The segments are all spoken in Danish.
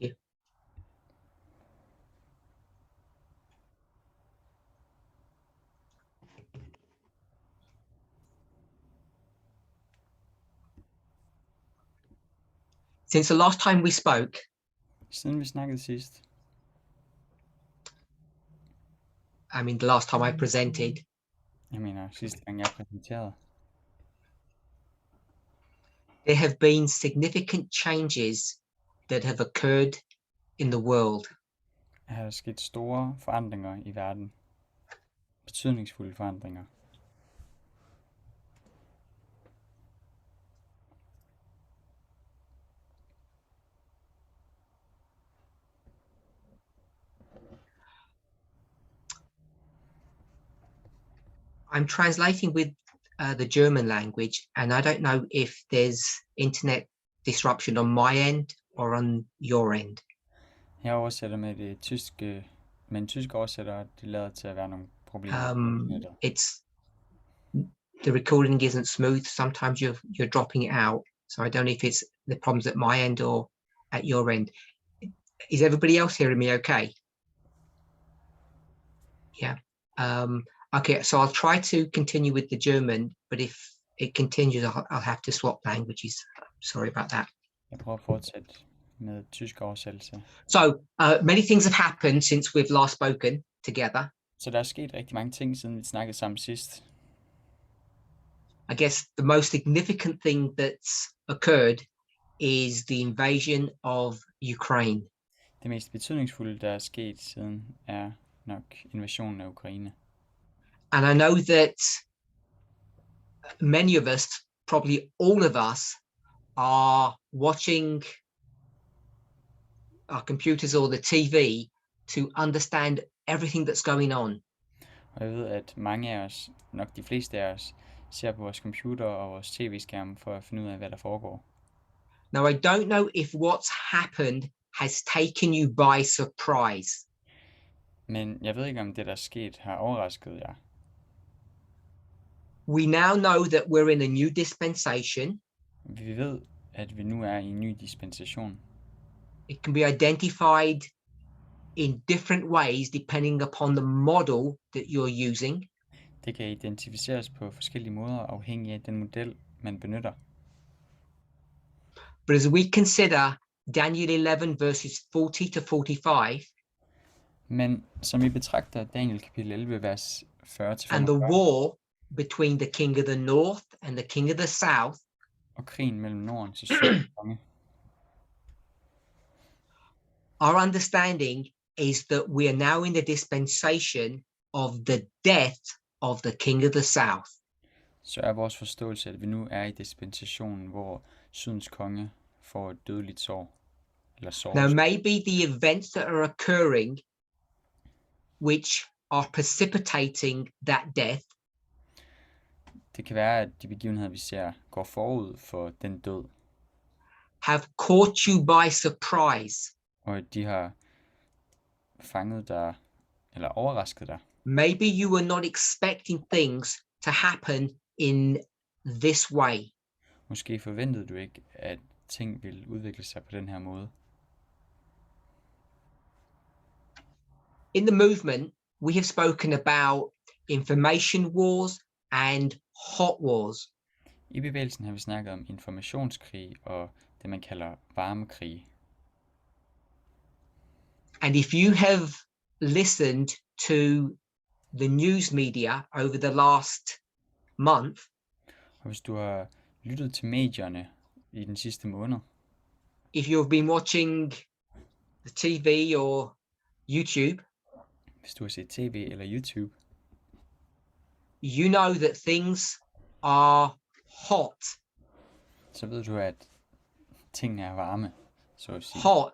you. Since the last time we spoke, Siden vi snakkede sidst, I mean the last time I presented, jeg mener sidste gang jeg præsenterede, there have been significant changes that have occurred in the world. er der sket store forandringer i verden. Betydningsfulde forandringer. I'm translating with the German language, and I don't know if there's internet disruption on my end or on your end. Jeg oversætter med det tyske, men tysk oversætter, det lader til at være nogle problemer på nettet. It's the recording isn't smooth. Sometimes you're dropping it out, so I don't know if it's the problems at my end or at your end. Is everybody else hearing me okay? Yeah. Okay, so I'll try to continue with the German, but if it continues, I'll have to swap languages. Sorry about that. Jeg prøver at fortsætte med tysk oversættelse. So many things have happened since we've last spoken together. Så der er sket rigtig mange ting, siden vi snakkede sammen sidst. I guess the most significant thing that's occurred is the invasion of Ukraine. Det mest betydningsfulde, der er sket siden, er nok invasionen af Ukraine. And I know that many of us, probably all of us, are watching our computers or the TV to understand everything that's going on. Og jeg ved, at mange af os, nok de fleste af os, ser på vores computer og vores tv-skærm for at finde ud af, hvad der foregår. Now, I don't know if what's happened has taken you by surprise. Men jeg ved ikke, om det, der er sket, har overrasket jer. We now know that we're in a new dispensation. Vi ved, at vi nu er i en ny dispensation. It can be identified in different ways depending upon the model that you're using. Det kan identificeres på forskellige måder, afhængig af den model, man benytter. But as we consider Daniel 11 verses 40 to 45, Men som vi betragter Daniel kapitel 11, vers 40 til and the 45, war between the king of the north and the king of the south, og krigen mellem Nordens og Sydens konge, our understanding is that we are now in the dispensation of the death of the king of the south. så er vores forståelse, at vi nu er i dispensationen, hvor Sydens konge får et dødeligt sår. Eller sår. Now, maybe the events that are occurring, which are precipitating that death, Det kan være, at de begivenheder, vi ser, går forud for den død, have caught you by surprise. og at de har fanget dig, eller overrasket dig. Maybe you were not expecting things to happen in this way. Måske forventede du ikke, at ting ville udvikle sig på den her måde. In the movement, we have spoken about information wars and hot wars. I bevægelsen har vi snakket om informationskrig og det, man kalder varmekrig. And if you have listened to the news media over the last month, Og hvis du har lyttet til medierne i den sidste måned, if you've been watching the TV or YouTube, hvis du har set tv eller YouTube, you know that things are hot. så ved du, at tingene er varme, så at sige. Hot.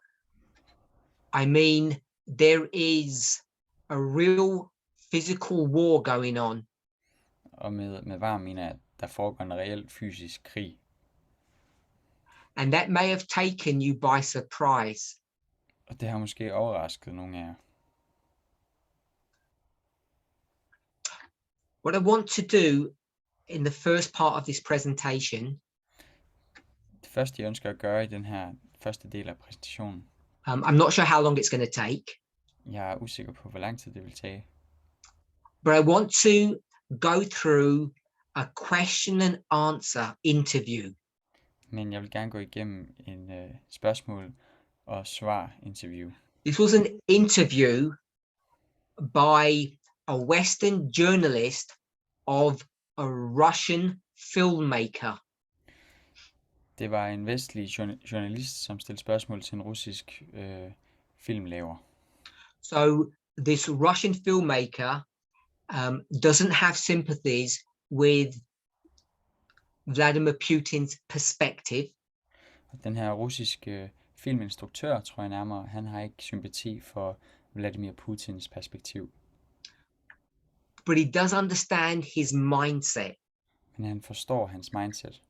I mean, there is a real physical war going on. Og med varm mener jeg, at der foregår en reel fysisk krig. And that may have taken you by surprise. Og det har måske overrasket nogle af jer. What I want to do in the first part of this presentation Det første, jeg ønsker at gøre i den her første del af præsentationen, I'm not sure how long it's going to take, Jeg er usikker på, hvor lang tid det vil tage. but I want to go through a question and answer interview. Men jeg vil gerne gå igennem en spørgsmål og svar interview. This was an interview by a Western journalist of a Russian filmmaker. Det var en vestlig journalist, som stillede spørgsmål til en russisk filmlaver. So this Russian filmmaker doesn't have sympathies with Vladimir Putin's perspective. Den her russiske filminstruktør, tror jeg nærmere, han har ikke sympati for Vladimir Putins perspektiv. But he does understand his mindset. Men han forstår hans mindset.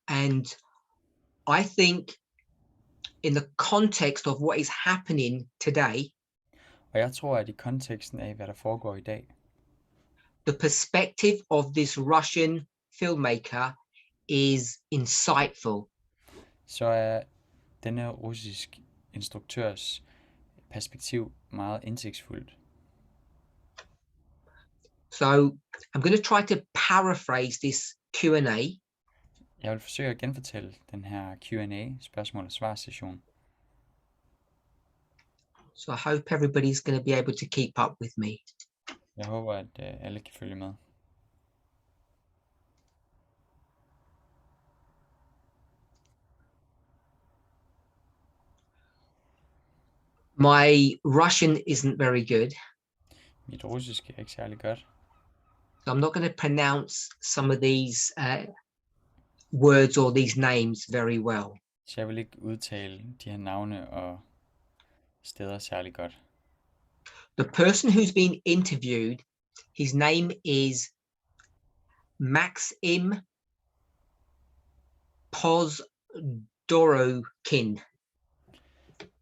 And I think in the context of what is happening today, Og jeg tror, at i konteksten af, hvad der foregår i dag, the perspective of this Russian filmmaker is insightful. så er denne russisk instruktørs perspektiv meget indsigtsfuldt. So I'm going to try to paraphrase this Q&A. Jeg vil forsøge at genfortælle den her Q&A, spørgsmål- og svar-session. So I hope everybody's going to be able to keep up with me. Jeg håber, at alle kan følge med. My Russian isn't very good, Mit russisk er ikke særlig godt, so I'm not going to pronounce some of these words or these names very well. så jeg vil ikke udtale de her navne og steder særlig godt. The person who's been interviewed, his name is Maxim Pozdorokin.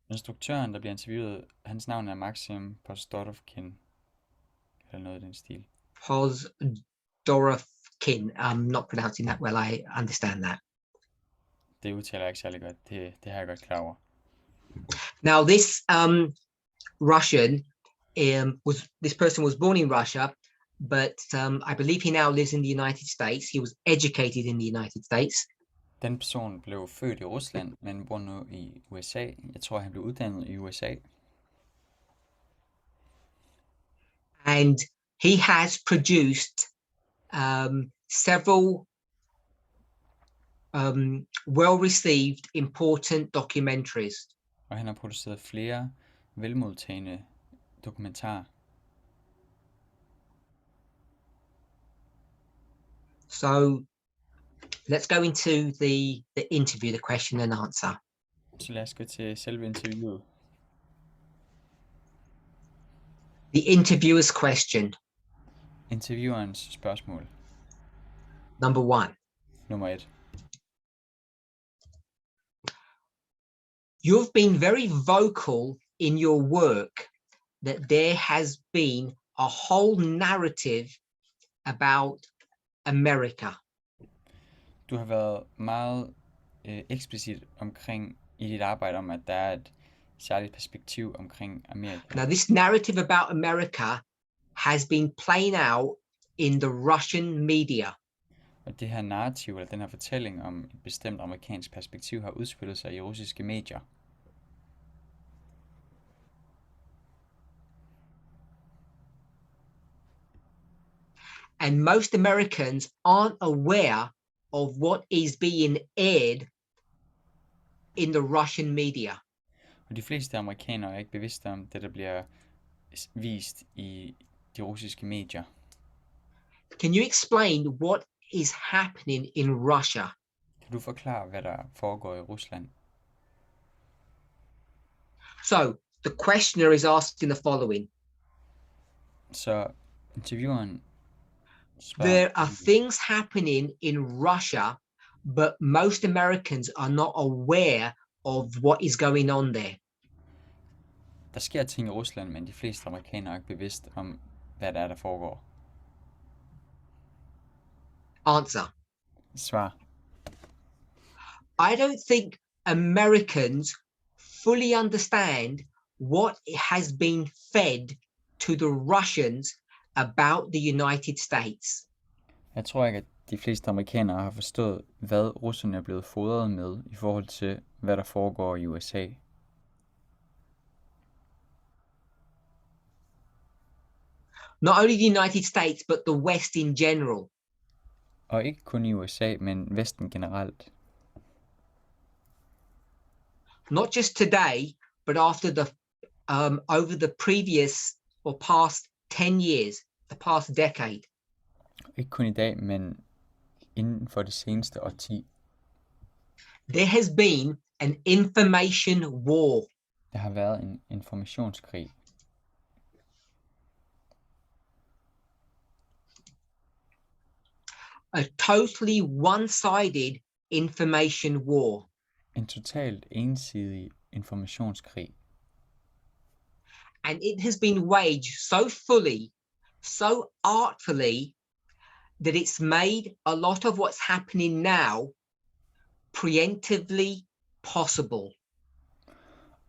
Instruktøren, der bliver interviewet, hans navn er Maxim Postorovkin, eller noget i den stil. Pozdorokin. I'm not pronouncing that well. I understand that. Det udtaler jeg ikke særlig godt, det har jeg godt klar over. Now, this Russian this person was born in Russia, but I believe he now lives in the United States. He was educated in the United States. Den person blev født i Rusland, men bor nu i USA. Jeg tror, han blev uddannet i USA. And he has produced several well-received, important documentaries. Og han har produceret flere velmodtagende dokumentarer. So let's go into the interview, the question and answer. Så lad os gå til selve interviewet. The interviewer's question. Interviewerens spørgsmål. Number 1. Nummer 1. You've been very vocal in your work that there has been a whole narrative about America. Du har været meget eksplicit omkring i dit arbejde om, at der er et særligt perspektiv omkring Amerika. Now, this narrative about America has been playing out in the Russian media. Og det her narrativ, eller den her fortælling om et bestemt amerikansk perspektiv, har udspillet sig i russiske medier. And most Americans aren't aware of what is being aired in the Russian media. Og de fleste amerikanere er ikke bevidste om det, der bliver vist i de russiske medier. Can you explain what is happening in Russia? Kan du forklare, hvad der foregår i Rusland? So the questioner is asking the following. Så intervieweren spørger, There are things happening in Russia, but most Americans are not aware of what is going on there. der sker ting i Rusland, men de fleste amerikanere er ikke bevidst om, hvad der er, der foregår. Answer. Svar. I don't think Americans fully understand what has been fed to the Russians about the United States. Jeg tror ikke, at de fleste amerikanere har forstået, hvad russerne er blevet fodret med i forhold til, hvad der foregår i USA. Not only the United States, but the West in general. Og ikke kun i USA, men Vesten generelt. Not just today, but after over the previous or past 10 years, the past decade. Ikke kun i dag, men inden for det seneste årti. There has been an information war. Der har været en informationskrig. A totally one-sided information war. En totalt ensidig informationskrig. And it has been waged so fully, so artfully, that it's made a lot of what's happening now preemptively possible.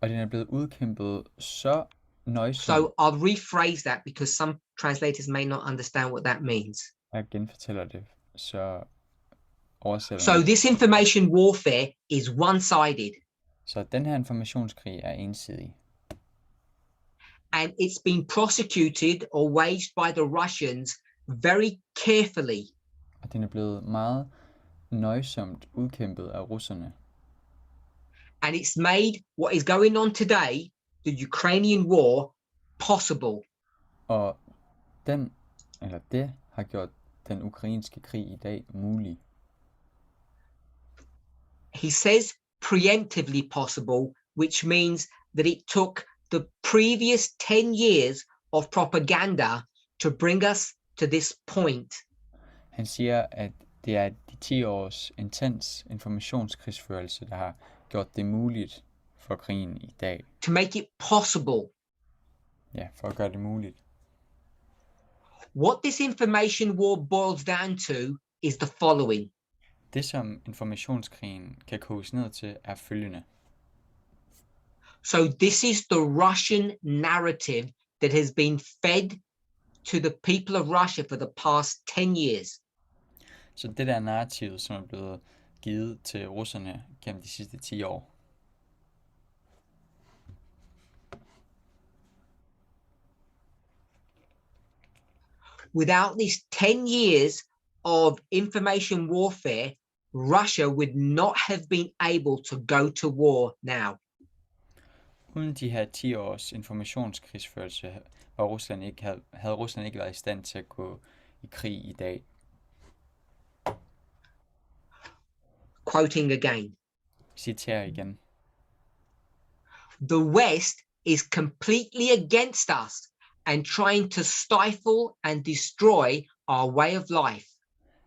Og den er blevet udkæmpet så nøjsomt. So I'll rephrase that because some translators may not understand what that means. Jeg genfortæller det, så oversætter So this information warfare is one-sided. Så den her informationskrig er ensidig. And it's been prosecuted or waged by the Russians very carefully. Og den er blevet meget nøjsomt udkæmpet af russerne. And it's made what is going on today, the Ukrainian war, possible. Og det har gjort den ukrainske krig i dag mulig. He says preemptively possible, which means that it took the previous 10 years of propaganda to bring us to this point. Han siger, at det er de 10 års intens informationskrigsførelse, der har gjort det muligt for krigen i dag. To make it possible. Ja, for at gøre det muligt. What this information war boils down to is the following. Det, som informationskrigen kan koges ned til, er følgende. So this is the Russian narrative that has been fed to the people of Russia for the past 10 years. Så det der narrativ, som er blevet givet til russerne gennem de sidste 10 år. Without these 10 years of information warfare, Russia would not have been able to go to war now. Uden de her 10 års informationskrigsførelse havde Rusland ikke været i stand til at gå i krig i dag. Quoting again. Citerer igen. The West is completely against us and trying to stifle and destroy our way of life.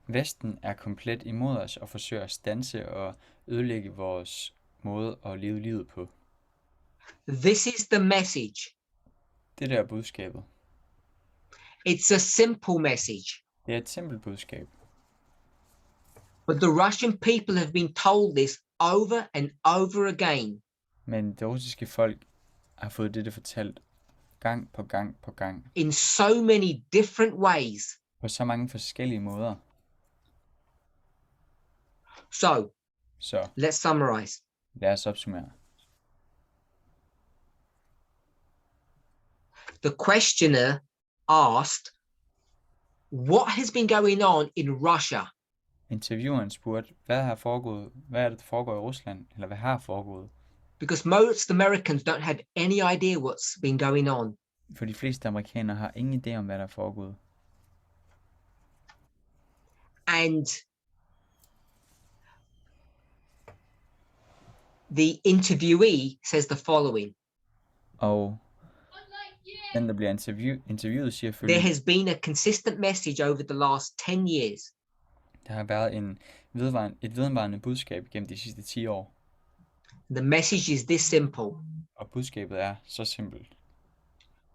Vesten er komplet imod os og forsøger at standse og ødelægge vores måde at leve livet på. This is the message. Det der er budskabet. It's a simple message. Det er et simpelt budskab. But the Russian people have been told this over and over again. Men det russiske folk har fået dette fortalt gang på gang på gang. In so many different ways. På så mange forskellige måder. So, Så let's summarize. lad os opsummere. The questioner asked, what has been going on in Russia? Intervieweren spurgte, hvad er det, der foregår i Rusland, eller hvad har foregået? Because most Americans don't have any idea what's been going on. For de fleste amerikanere har ingen idé om, hvad der er foregået. And the interviewee says the following. Og den, der bliver interviewet, siger There følgende. has been a consistent message over the last 10 years. Der har været et vedvarende budskab gennem de sidste 10 år. The message is this simple. Og budskabet er så simpelt.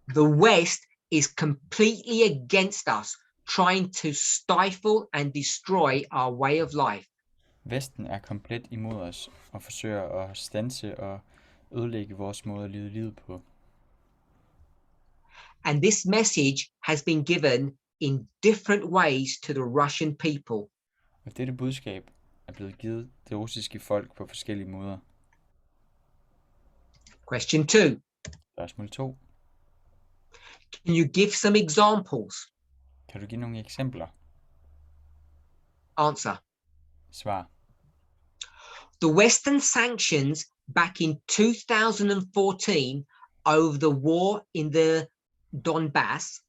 The West is completely against us, trying to stifle and destroy our way of life. Vesten er komplet imod os og forsøger at standse og ødelægge vores måde at leve livet på. And this message has been given in different ways to the Russian people. Og dette budskab er blevet givet det russiske folk på forskellige måder. Question 2. Spørgsmål 2. Can you give some examples? Kan du give nogle eksempler? Answer. Svar. The Western sanctions back in 2014 over the war in the Donbass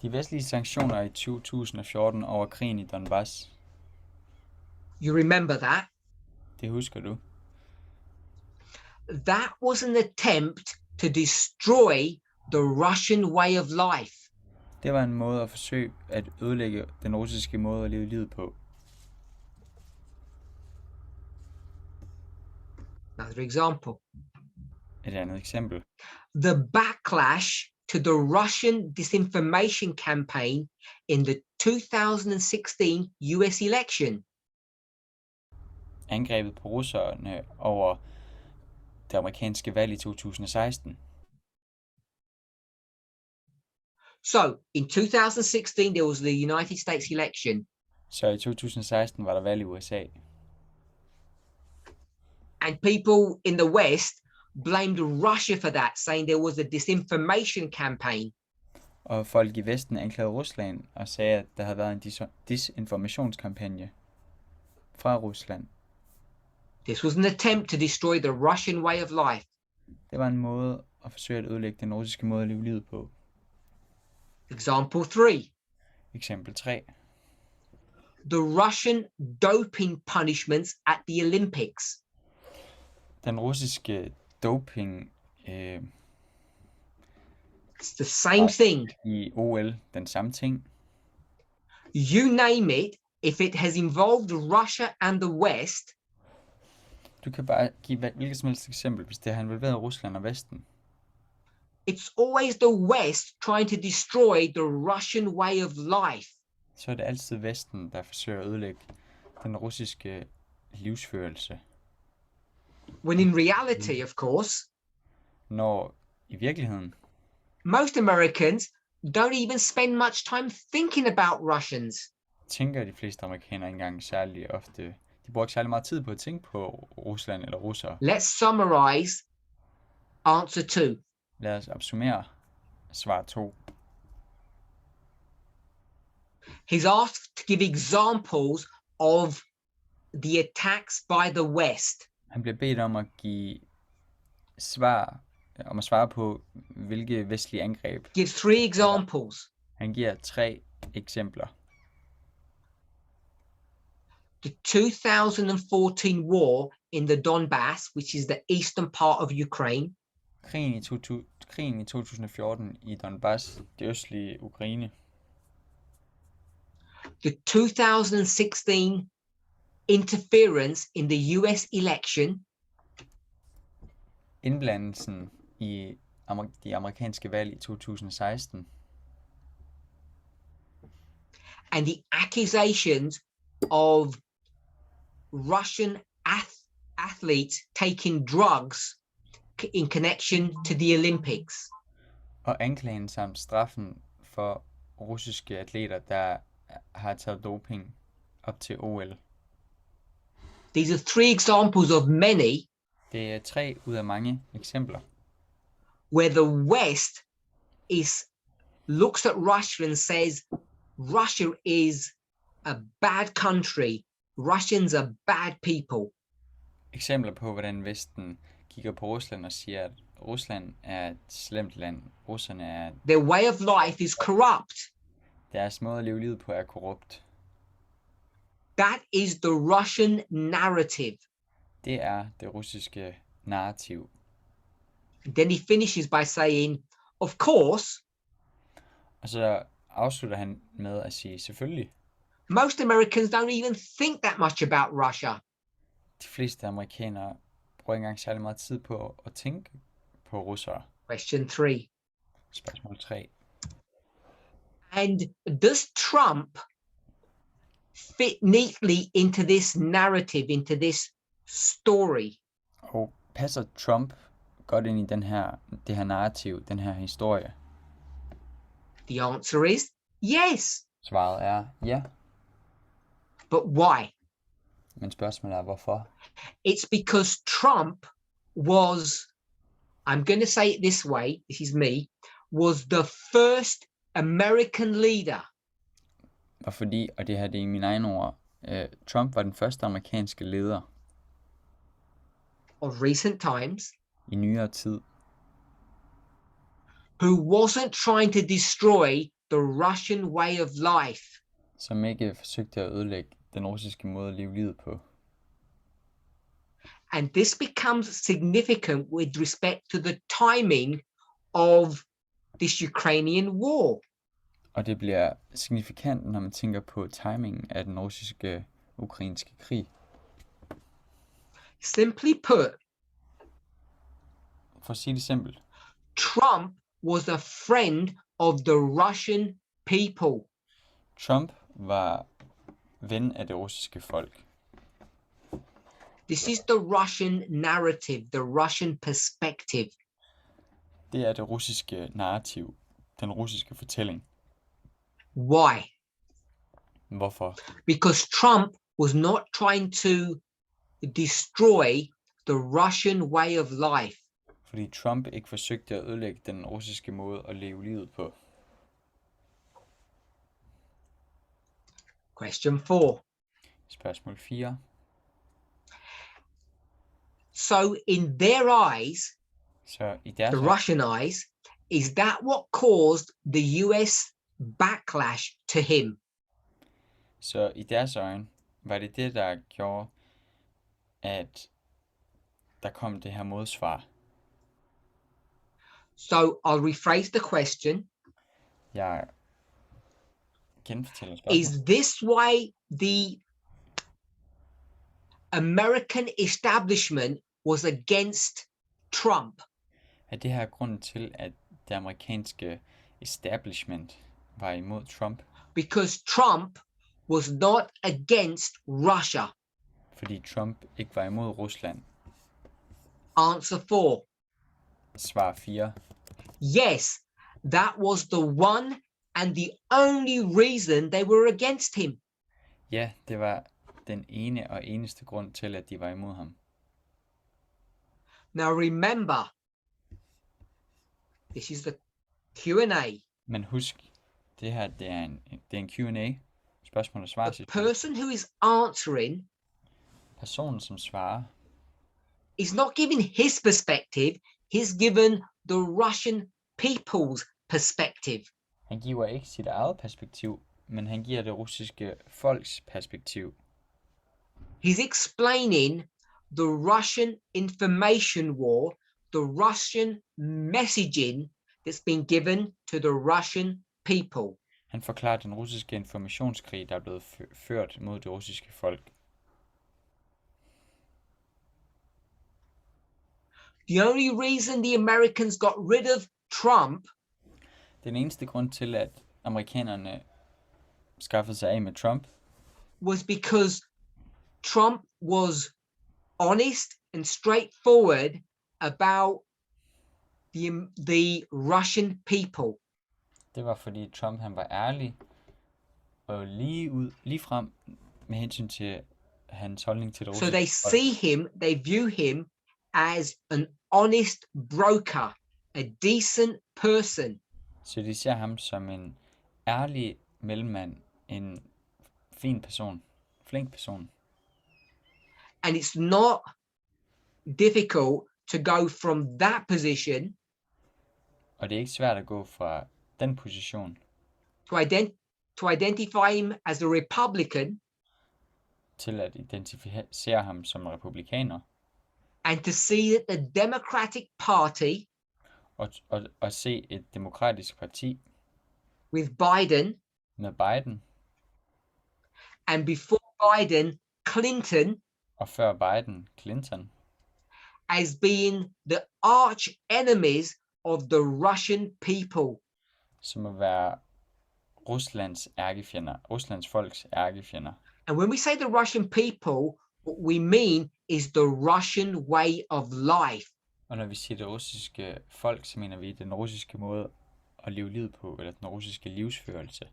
De vestlige sanktioner i 2014 over krigen i Donbass, you remember that? det husker du. That was an attempt to destroy the Russian way of life. Det var en måde at forsøge at ødelægge den russiske måde at leve livet på. Another example. Et andet eksempel. The backlash to the Russian disinformation campaign in the 2016 US election. Angrebet på russerne over det amerikanske valg i 2016. So in 2016, there was the United States election. Så i 2016 var der valg i USA. And people in the West blamed Russia for that, saying there was a disinformation campaign. Og folk i Vesten anklagede Rusland og sagde, at der havde været en disinformationskampagne fra Rusland. This was an attempt to destroy the Russian way of life. Det var en måde at forsøge at ødelægge den russiske måde at leve livet på. Example 3. Eksempel 3. The Russian doping punishments at the Olympics. Den russiske doping It's the same thing. i OL, den samme ting. You name it, if it has involved Russia and the West, Du kan bare give hvilket som helst eksempel, hvis det har involveret Rusland og Vesten. it's always the West trying to destroy the Russian way of life. Så er det altid Vesten, der forsøger at ødelægge den russiske livsførelse. When in reality, of course, Når i virkeligheden, most Americans don't even spend much time thinking about Russians. tænker de fleste amerikanere ikke engang særlig ofte. De bruger ikke særlig meget tid på at tænke på Rusland eller russere. Let's summarize answer 2. Lad os opsummere svar 2. He's asked to give examples of the attacks by the West. Han bliver bedt om at give svar, om at svare på, hvilke vestlige angreb. Gives 3 examples. Han giver 3 eksempler. The 2014 war in the Donbass, which is the eastern part of Ukraine. Krigen i 2014 i Donbass, det østlige Ukraine. The 2016 interference in the US election. Indblandelsen i de amerikanske valg i 2016. And the accusations of Russian athletes taking drugs in connection to the Olympics. Og anklagen samt straffen for russiske atleter, der har taget doping op til OL. These are 3 examples of many Det er 3 ud af mange eksempler, where the West looks at Russia and says, Russia is a bad country. Russians are bad people. eksempler på, hvordan Vesten kigger på Rusland og siger, at Rusland er et slemt land. Russerne er, Their way of life is corrupt. deres måde at leve livet på er korrupt. That is the Russian narrative. Det er det russiske narrativ. Then he finishes by saying, of course, Og så afslutter han med at sige, selvfølgelig, most Americans don't even think that much about Russia. de fleste amerikanere bruger ikke engang særlig meget tid på at tænke på russere. Question 3. Spørgsmål 3. And does Trump fit neatly into this narrative, into this story? Og passer Trump godt ind i det her narrativ, den her historie? The answer is yes. Svaret er ja, But why? men spørgsmålet er hvorfor? It's because Trump was, I'm going to say it this way, this is me, was the first American leader Og fordi, og det her det er i mine egne ord, Trump var den første amerikanske leder of recent times i nyere tid, who wasn't trying to destroy the Russian way of life, som ikke forsøgte at ødelægge den russiske måde at leve livet på. and this becomes significant with respect to the timing of this Ukrainian war. Og det bliver signifikant, når man tænker på timingen af den russiske-ukrainske krig. Simply put, For at sige det simpelt, Trump was a friend of the Russian people. Trump var ven af det russiske folk. This is the Russian narrative, the Russian perspective. Det er det russiske narrativ, den russiske fortælling. Why? Hvorfor? Because Trump was not trying to destroy the Russian way of life. Fordi Trump ikke forsøgte at ødelægge den russiske måde at leve livet på. Question 4. Spørgsmål 4. So in their eyes, Så i deres the øjne, Russian eyes, is that what caused the US backlash to him? så i deres øjne var det det, der gjorde, at der kom det her modsvar. So I'll rephrase the question. Jeg genfortæller Is spørgsmålet. this why the American establishment was against Trump? Er det her grunden til, at det amerikanske establishment var imod Trump? Because Trump was not against Russia. Fordi Trump ikke var imod Rusland. Answer 4. Svar 4. Yes, that was the one and the only reason they were against him. Ja, det var den ene og eneste grund til, at de var imod ham. Now remember, this is the Q&A. Men husk, det her det er en Q&A. Spørgsmål og svar. The person who is answering Personen, som svarer, is not giving his perspective, he's given the Russian people's perspective. han giver ikke sit eget perspektiv, men han giver det russiske folks perspektiv. He's explaining the Russian information war, the Russian messaging that's been given to the Russian people. Han forklarer den russiske informationskrig, der er blevet ført mod det russiske folk. The only reason the Americans got rid of Trump Den eneste grund til, at amerikanerne skaffede sig af med Trump, was because Trump was honest and straightforward about the Russian people. det var fordi Trump han var ærlig og lige frem med hensyn til hans holdning til det So russiske they folk. see him, they view him as an honest broker, a decent person. Så de ser ham som en ærlig mellemmand, en fin person, flink person. And it's not difficult to go from that position Og det er ikke svært at gå fra den position to identify him as a Republican til at identificere ham som republikaner and to see that the Democratic Party og se et demokratisk parti with Biden med Biden and before Biden, Clinton og før Biden, Clinton, as being the arch enemies of the Russian people. som at være Ruslands ærkefjender, Ruslands folks ærkefjender. And when we say the Russian people, what we mean is the Russian way of life. Og når vi siger det russiske folk, så mener vi den russiske måde at leve livet på, eller den russiske livsførelse.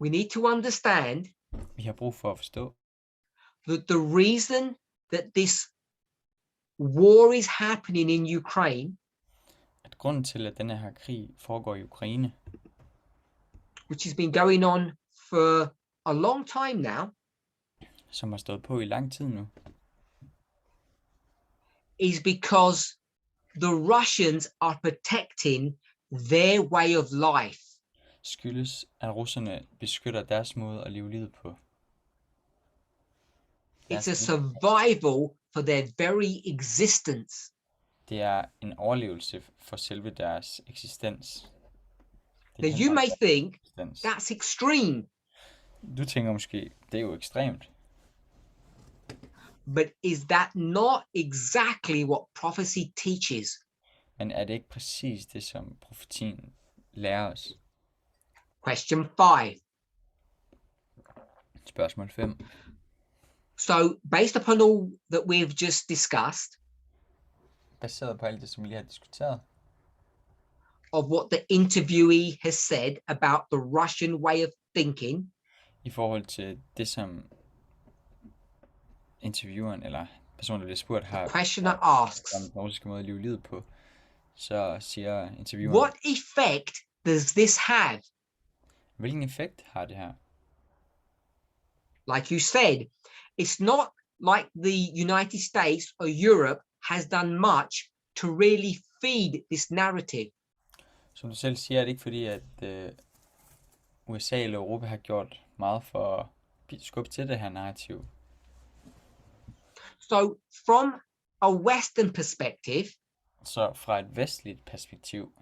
We need to understand Vi har brug for at forstå, that the reason that this war is happening in Ukraine, at grunden til, at denne her krig foregår i Ukraine, which has been going on for a long time now, som har stået på i lang tid nu, is because the Russians are protecting their way of life. skyldes, at russerne beskytter deres måde at leve livet på. It's a survival for their very existence. Det er en overlevelse for selve deres eksistens. Now, you may think that's extreme, Du tænker måske, det er jo ekstremt. but is that not exactly what prophecy teaches? Men er det ikke præcis det, som profetien lærer os? Question 5. Spørgsmål 5. So, based upon all that we've just discussed, Baseret på alt det, som vi lige har diskuteret, of what the interviewee has said about the Russian way of thinking, i forhold til det, som intervieweren eller personen, der bliver spurgt, har questioner asks, om den russiske måde at leve livet på, så siger intervieweren, what effect does this have? hvilken effekt har det her? Like you said, it's not like the United States or Europe has done much to really feed this narrative. Som du selv siger, er det ikke fordi, at USA eller Europa har gjort meget for at skubbe til det her narrativ. So from a Western perspective, Så fra et vestligt perspektiv,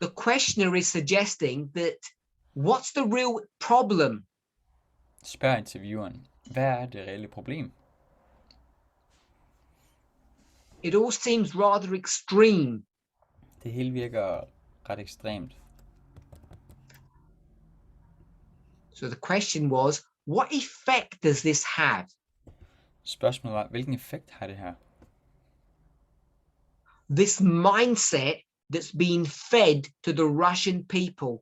the questioner is suggesting that what's the real problem? spørger intervieweren, hvad er det reelle problem? It all seems rather extreme. Det hele virker ret ekstremt. So the question was, what effect does this have? Spørgsmålet var, hvilken effekt har det her? This mindset that's being fed to the Russian people.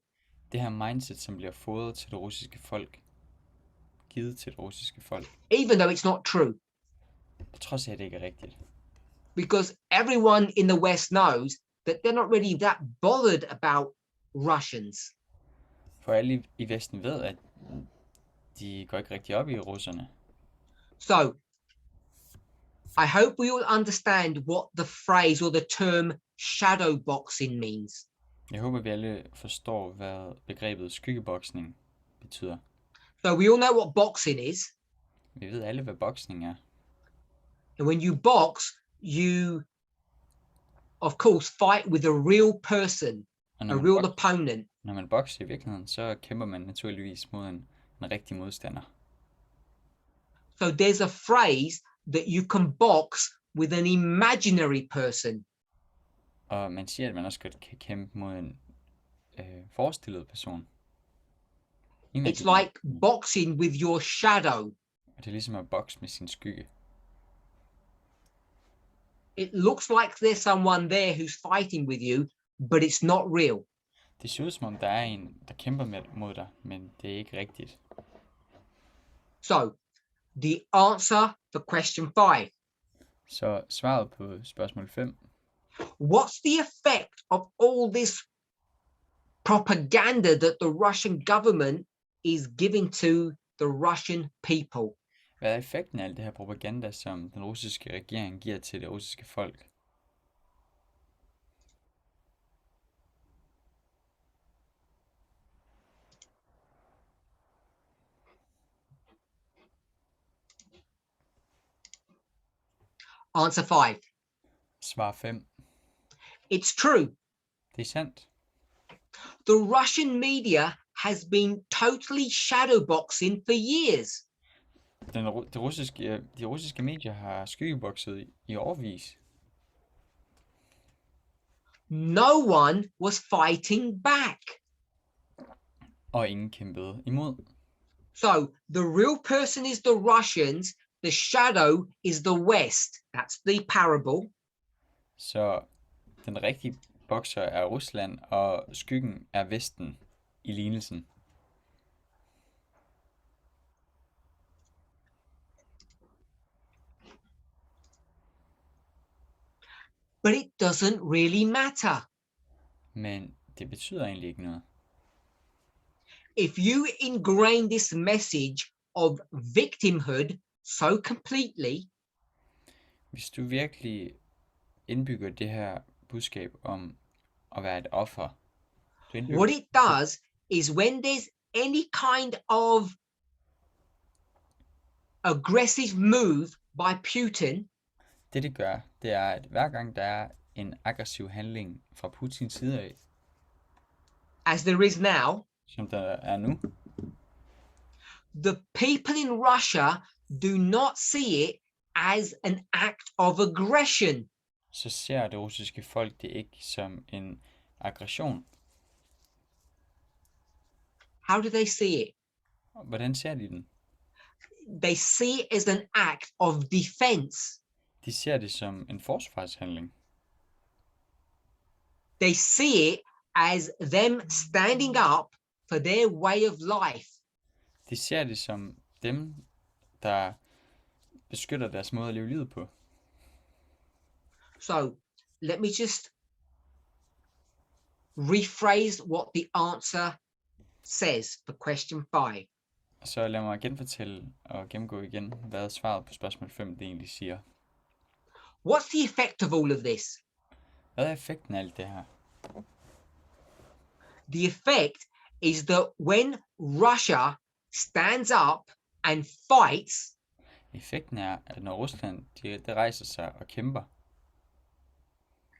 Det her mindset, som bliver fodret til det russiske folk. Givet til det russiske folk. Even though it's not true. På trods af, at det ikke er rigtigt. Because everyone in the West knows that they're not really that bothered about Russians. For alle i Vesten ved, at de går ikke rigtig op i russerne. So, I hope we all understand what the phrase or the term shadowboxing means. Jeg håber, vi alle forstår, hvad begrebet skyggeboksning betyder. So we all know what boxing is. Vi ved alle, hvad boksning er. And when you box, you, of course, fight with a real person, a real opponent. Når man bokser i virkeligheden, så kæmper man naturligvis mod en rigtig modstander. So there's a phrase that you can box with an imaginary person. Og man siger, at man også godt kan kæmpe mod en forestillet person. It's like boxing with your shadow. Og det er ligesom at bokse med sin skygge. It looks like there's someone there who's fighting with you, but it's not real. Det ser ud som om, der er en, der kæmper mod dig, men det er ikke rigtigt. So, the answer for question 5. Så svaret på spørgsmål 5. What's the effect of all this propaganda that the Russian government is giving to the Russian people? Hvad er effekten af alt det her propaganda, som den russiske regering giver til det russiske folk? Answer 5. Svar 5. It's true. Det er sandt. The Russian media has been totally shadowboxing for years. De russiske medier har skyggebokset i årevis. No one was fighting back. Og ingen kæmpede imod. So the real person is the Russians, the shadow is the West. That's the parable. Så den rigtige bokser er Rusland, og skyggen er Vesten i lignelsen. But it doesn't really matter. Men det betyder egentlig ikke noget. If you ingrain this message of victimhood so completely, Hvis du virkelig indbygger det her budskab om at være et offer, what it does is when there's any kind of aggressive move by Putin, det gør, det er, at hver gang der er en aggressiv handling fra Putins side af, as there is now, som der er nu, the people in Russia do not see it as an act of aggression. så ser det russiske folk det ikke som en aggression. How do they see it? Hvordan ser de den? They see it as an act of defense. De ser det som en forsvarshandling. They see it as them standing up for their way of life. De ser det som dem, der beskytter deres måde at leve livet på. So let me just rephrase what the answer says for question 5. Så lad mig genfortælle og gennemgå igen, hvad svaret på spørgsmål 5 det egentlig siger. What's the effect of all of this? Hvad er effekten af alt det her? The effect is that when Russia stands up and fights, Effekten er, at når Rusland det rejser sig og kæmper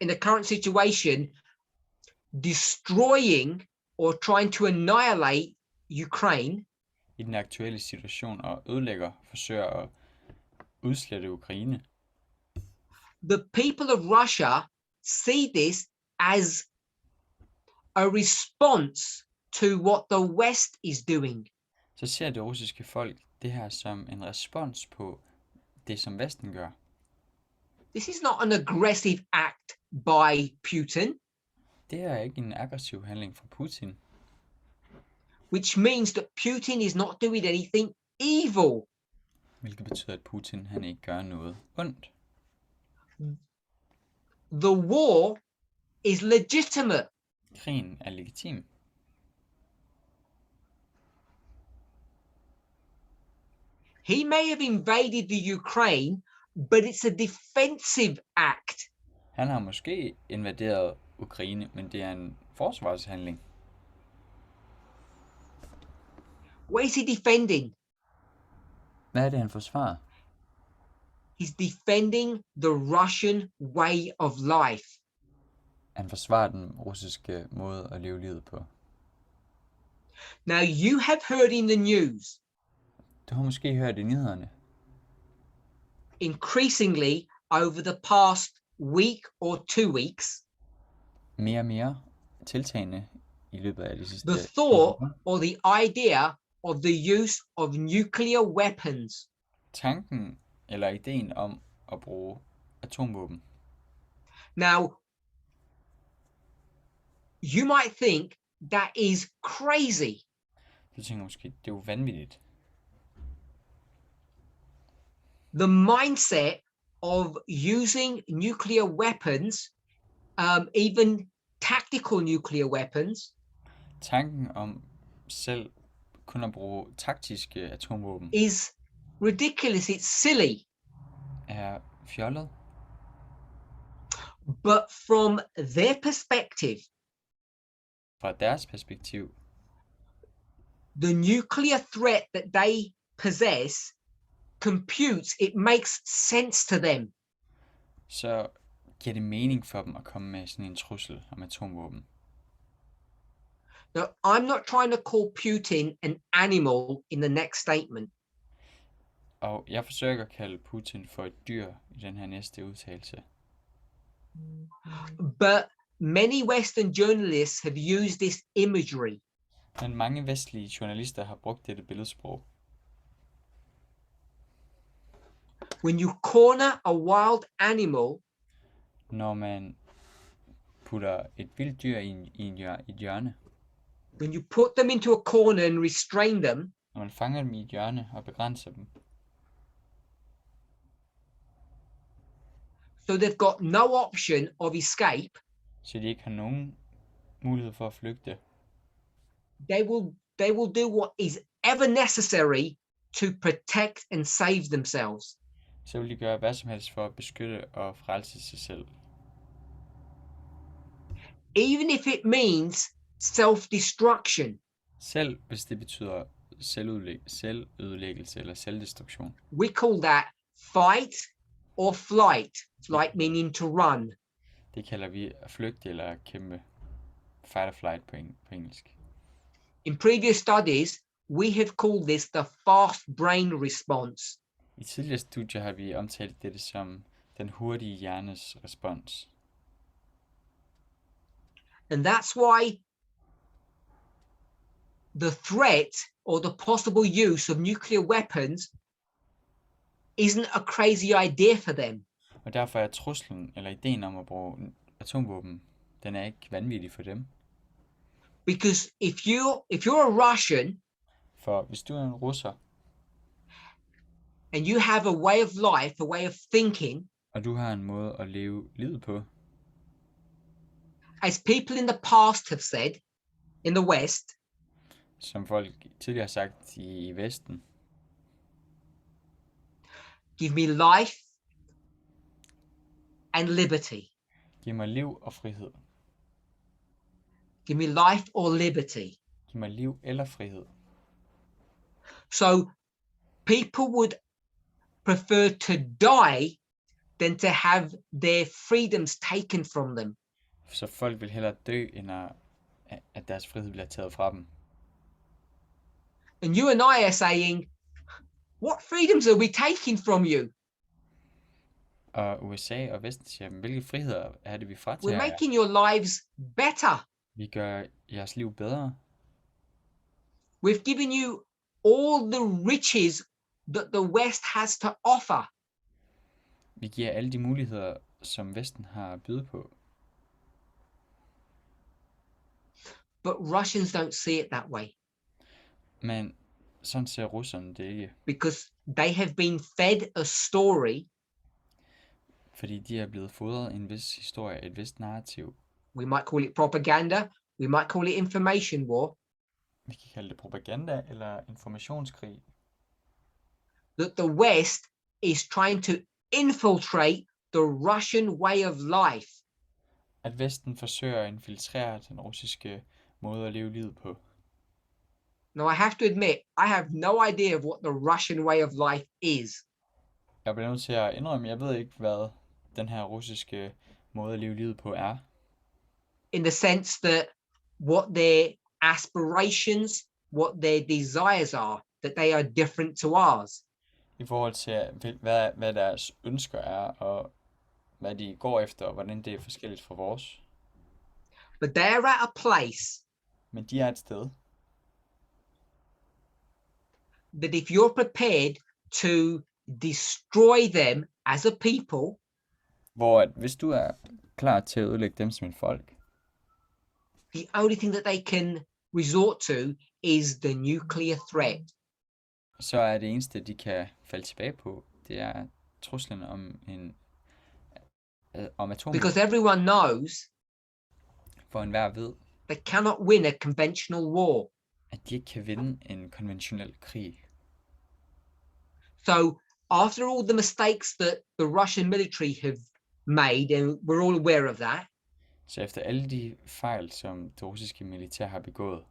in the current situation, destroying or trying to annihilate Ukraine, i den aktuelle situation og forsøger at udslette Ukraine, the people of Russia see this as a response to what the West is doing. så ser det russiske folk det her som en respons på det, som Vesten gør. This is not an aggressive act by Putin, Det er ikke en aggressiv handling fra Putin, which means that Putin is not doing anything evil. hvilket betyder, at Putin han ikke gør noget ondt. The war is legitimate. Krigen er legitim. He may have invaded the Ukraine, but it's a defensive act. Han har måske invaderet Ukraine, men det er en forsvarshandling. What is he defending? Hvad er det, han forsvarer? He's defending the Russian way of life. Han forsvarer den russiske måde at leve livet på. Now, you have heard in the news, Du har måske hørt i nyhederne, increasingly over the past week or 2 weeks, mere og mere tiltagende i løbet af de sidste the thought or the idea of the use of nuclear weapons. tanken eller ideen om at bruge atomvåben. Now, you might think that is crazy. Du tænker måske, det er jo vanvittigt. The mindset of using nuclear weapons, even tactical nuclear weapons, Tanken om selv kun at bruge taktiske atomvåben is ridiculous. It's silly. er fjollet. But from their perspective, Fra deres perspektiv, the nuclear threat that they possess computes, it makes sense to them. så giver det mening for dem at komme med sådan en trussel om atomvåben. Now, I'm not trying to call Putin an animal in the next statement. Og jeg forsøger ikke at kalde Putin for et dyr i den her næste udtalelse. But many Western journalists have used this imagery. Men mange vestlige journalister har brugt dette billedsprog. When you corner a wild animal, Når man putter et vildt dyr i et hjørne, when you put them into a corner and restrain them, når man fanger dem i et hjørne og begrænser dem, so they've got no option of escape, så de ikke har nogen mulighed for at flygte, they will do what is ever necessary to protect and save themselves. så vil de gøre hvad som helst for at beskytte og frelse sig selv. Even if it means self-destruction. Selv hvis det betyder selvødelæggelse eller selvdestruktion. We call that fight or flight, like meaning to run. Det kalder vi at flygte eller kæmpe. Fight or flight på engelsk. In previous studies, we have called this the fast brain response. I tidligere studier har vi omtalt dette som den hurtige hjernes respons. And that's why the threat or the possible use of nuclear weapons isn't a crazy idea for them. Og derfor er truslen eller ideen om at bruge atomvåben, den er ikke vanvittig for dem. Because if you're a Russian, For hvis du er en russer, and you have a way of life, a way of thinking, og du har en måde at leve livet på, as people in the past have said, in the West, som folk tidligere har sagt i Vesten, give me life and liberty. giv mig liv og frihed. Give me life or liberty. Giv mig liv eller frihed. So people would prefer to die than to have their freedoms taken from them. Så folk vil hellere dø, end at deres frihed bliver taget fra dem. And you and I are saying, what freedoms are we taking from you? Og USA og Vesten siger, hvilke friheder er det, vi We're fratager jer? making your lives better. Vi gør jeres liv bedre. We've given you all the riches that the West has to offer. Vi giver alle de muligheder, som Vesten har at byde på. But Russians don't see it that way, Men sådan ser russerne det ikke. because they have been fed a story. Fordi de er blevet fodret en vis historie, et vist narrativ. We might call it propaganda. We might call it information war. Vi kan kalde det propaganda eller informationskrig. That the West is trying to infiltrate the Russian way of life. At Vesten forsøger at infiltrere den russiske måde at leve livet på. Now, I have to admit, I have no idea of what the Russian way of life is. Jeg bliver nødt til at indrømme, jeg ved ikke, hvad den her russiske måde at leve livet på er. In the sense that what their aspirations, what their desires are, that they are different to ours. I forhold til, hvad deres ønsker er, og hvad de går efter, og hvordan det er forskelligt fra vores. But they're at a place Men de er et sted, that if you're prepared to destroy them as a people, hvor at hvis du er klar til at ødelægge dem som et folk, the only thing that they can resort to is the nuclear threat. så er det eneste, de kan falde tilbage på, det er truslen om atomvåben. Because everyone knows For enhver ved, they cannot win a conventional war. at de ikke kan vinde en konventionel krig. So after all the mistakes that the Russian military have made, and we're all aware of that, Så efter alle de fejl, som det russiske militær har begået,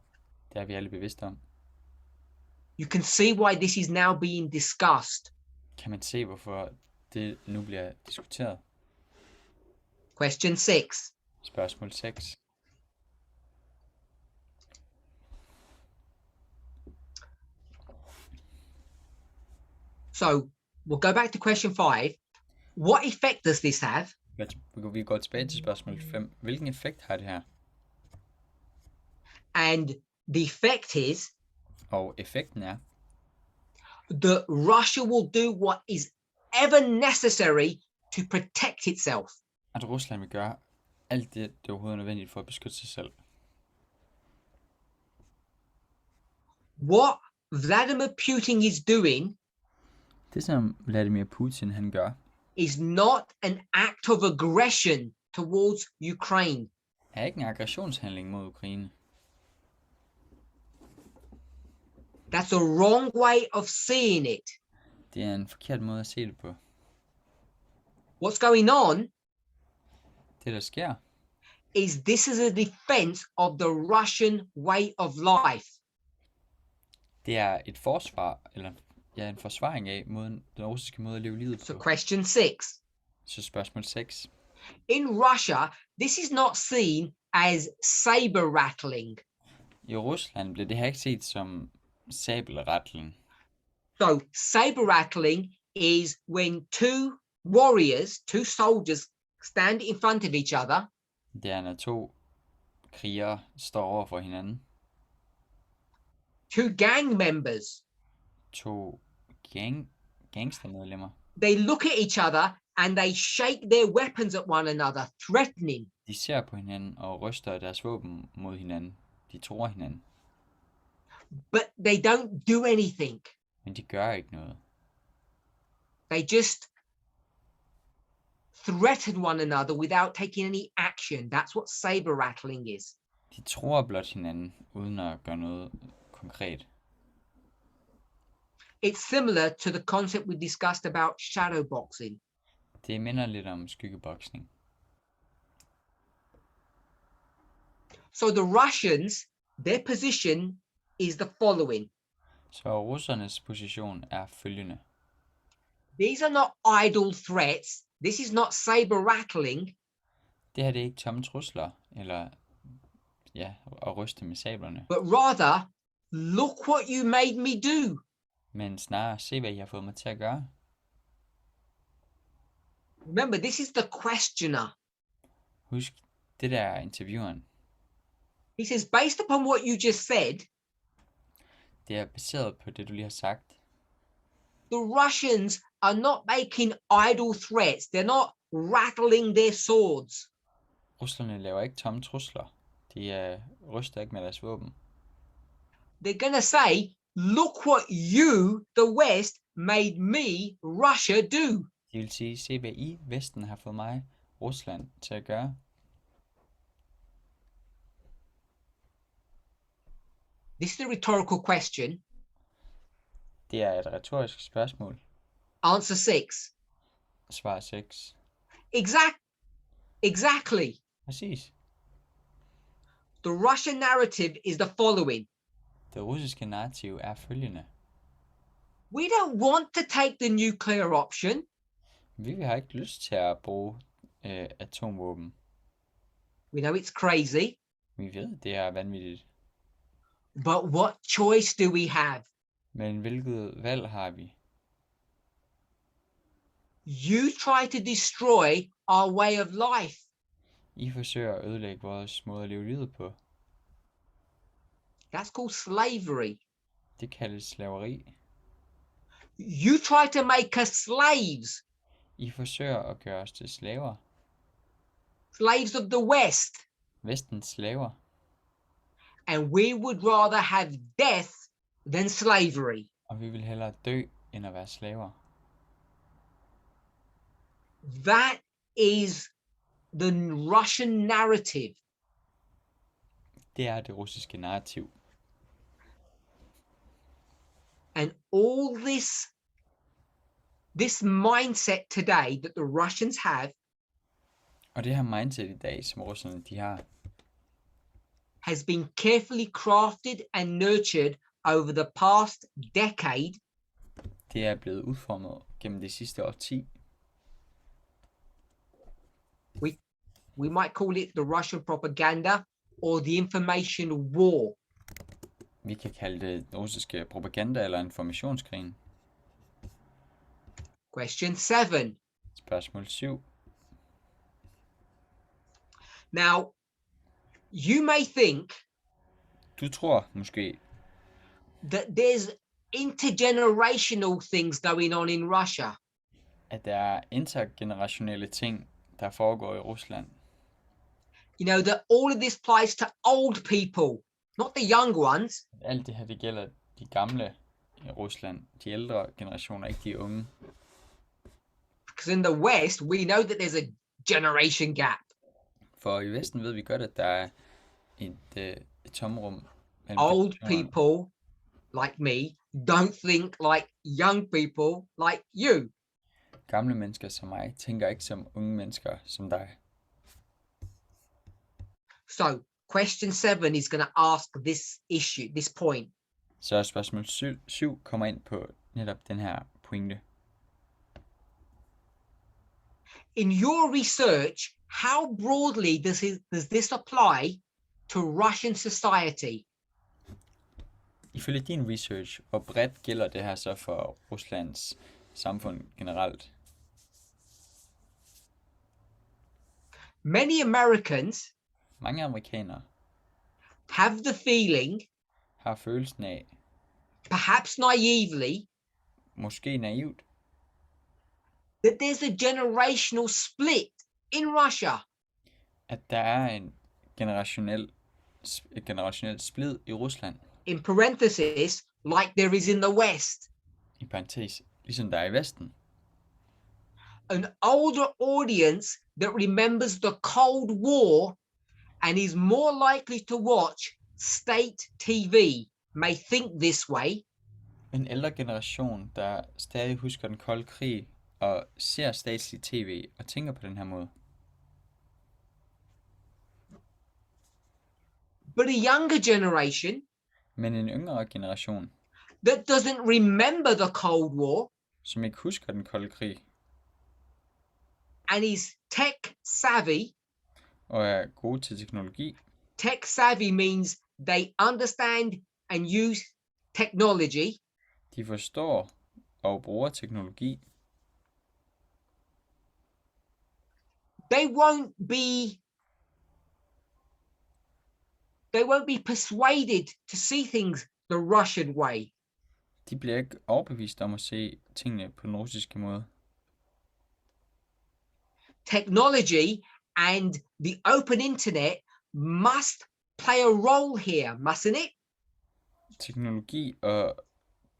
det er vi alle bevidste om, you can see why this is now being discussed. kan man se, hvorfor det nu bliver diskuteret. Question 6. Spørgsmål 6. So we'll go back to question 5. What effect does this have? Vi går tilbage til spørgsmål 5. Hvilken effekt har det her? And The effect is Og effekten er, that Russia will do what is ever necessary to protect itself. at Rusland vil gøre alt det, det er overhovedet nødvendigt for at beskytte sig selv. What Vladimir Putin is doing Det som Vladimir Putin han gør, is not an act of aggression towards Ukraine. er ikke en aggressionshandling mod Ukraine. That's a wrong way of seeing it. Det er en forkert måde at se det på. What's going on Det der sker, is this is a defense of the Russian way of life. det er et forsvar, eller en forsvaring af måden, den russiske måde at leve livet So på. question 6. Så spørgsmål 6. In Russia, this is not seen as saber rattling. I Rusland bliver det her ikke set som sabelratling. So saber rattling is when two warriors, two soldiers stand in front of each other Det er, når to krigere står over for hinanden. two gang members. To gangstermedlemmer. They look at each other and they shake their weapons at one another, threatening. De ser på hinanden og ryster deres våben mod hinanden. De tror hinanden, But they don't do anything. men de gør ikke noget. They just threaten one another without taking any action. That's what saber rattling is. De tror blot hinanden, uden at gøre noget konkret. It's similar to the concept we discussed about shadow boxing. Det minder lidt om skyggeboksning. So the Russians, their position is the following. Så russernes position er følgende. These are not idle threats. This is not saber rattling. Det her det er ikke tomme trusler, eller at ryste med sablerne. But rather, look what you made me do. Men snarere, se hvad I har fået mig til at gøre. Remember, this is the questioner. Husk, det der er intervieweren. He says, based upon what you just said, Det er baseret på det, du lige har sagt. the Russians are not making idle threats. They're not rattling their swords. Russerne laver ikke tomme trusler. De ryster ikke med deres våben. They're going to say, look what you, the West, made me, Russia, do. De vil sige, se hvad I, Vesten, har fået mig, Rusland, til at gøre. This is a rhetorical question. Det er et retorisk spørgsmål. Answer 6. Svar 6. Exactly. Præcis. The Russian narrative is the following. Det russiske narrativ er følgende. We don't want to take the nuclear option. Vi har ikke lyst til at bruge atomvåben. We know it's crazy, Vi ved, det er vanvittigt. but what choice do we have? Men hvilket valg har vi? You try to destroy our way of life. I forsøger at ødelægge vores måde at leve livet på. That's called slavery. Det kaldes slaveri. You try to make us slaves, I forsøger at gøre os til slaver. slaves of the West, Vestens slaver. and we would rather have death than slavery. Og vi vil hellere dø, end at være slaver. That is the Russian narrative. Det er det russiske narrativ. And all this mindset today that the Russians have Og det her mindset i dag, som russerne de har, has been carefully crafted and nurtured over the past decade det er blevet udformet gennem det sidste årti. we might call it the Russian propaganda or the information war. Vi kan kalde det russiske propaganda eller informationskrigen. Question 7. Spørgsmål 7. Now, you may think Du tror måske, that there's intergenerational things going on in Russia. at der er intergenerationelle ting, der foregår i Rusland. You know, that all of this applies to old people, not the young ones. Alt det her, det gælder de gamle i Rusland. De ældre generationer, ikke de unge. Because in the West, we know that there's a generation gap. For i Vesten ved vi godt, at der er et tomrum mellem Old generationerne. people like me don't think like young people like you. Gamle mennesker som mig tænker ikke som unge mennesker som dig. So question 7 is going to ask this issue, this point. Så spørgsmål 7 kommer ind på netop den her pointe. In your research, how broadly does this apply to Russian society? Ifølge din research, hvor bredt gælder det her så for Ruslands samfund generelt? Many Americans Mange amerikanere have the feeling, har følelsen af, perhaps naively, måske naivt, that there's a generational split in Russia. at der er et generationelt splid i Rusland. In parenthesis, like there is in the West. I parentes, ligesom der er i Vesten. An older audience that remembers the Cold War and is more likely to watch state TV may think this way. En ældre generation, der stadig husker den kolde krig og ser statslig tv og tænker på den her måde. But a younger generation Men en yngre generation, that doesn't remember the Cold War som ikke husker den kolde krig and is tech savvy. og er gode til teknologi. Tech savvy means they understand and use technology. De forstår og bruger teknologi. They won't be persuaded to see things the Russian way. De bliver ikke overbevist om at se tingene på den russiske måde. Technology and the open internet must play a role here, mustn't it? Teknologi og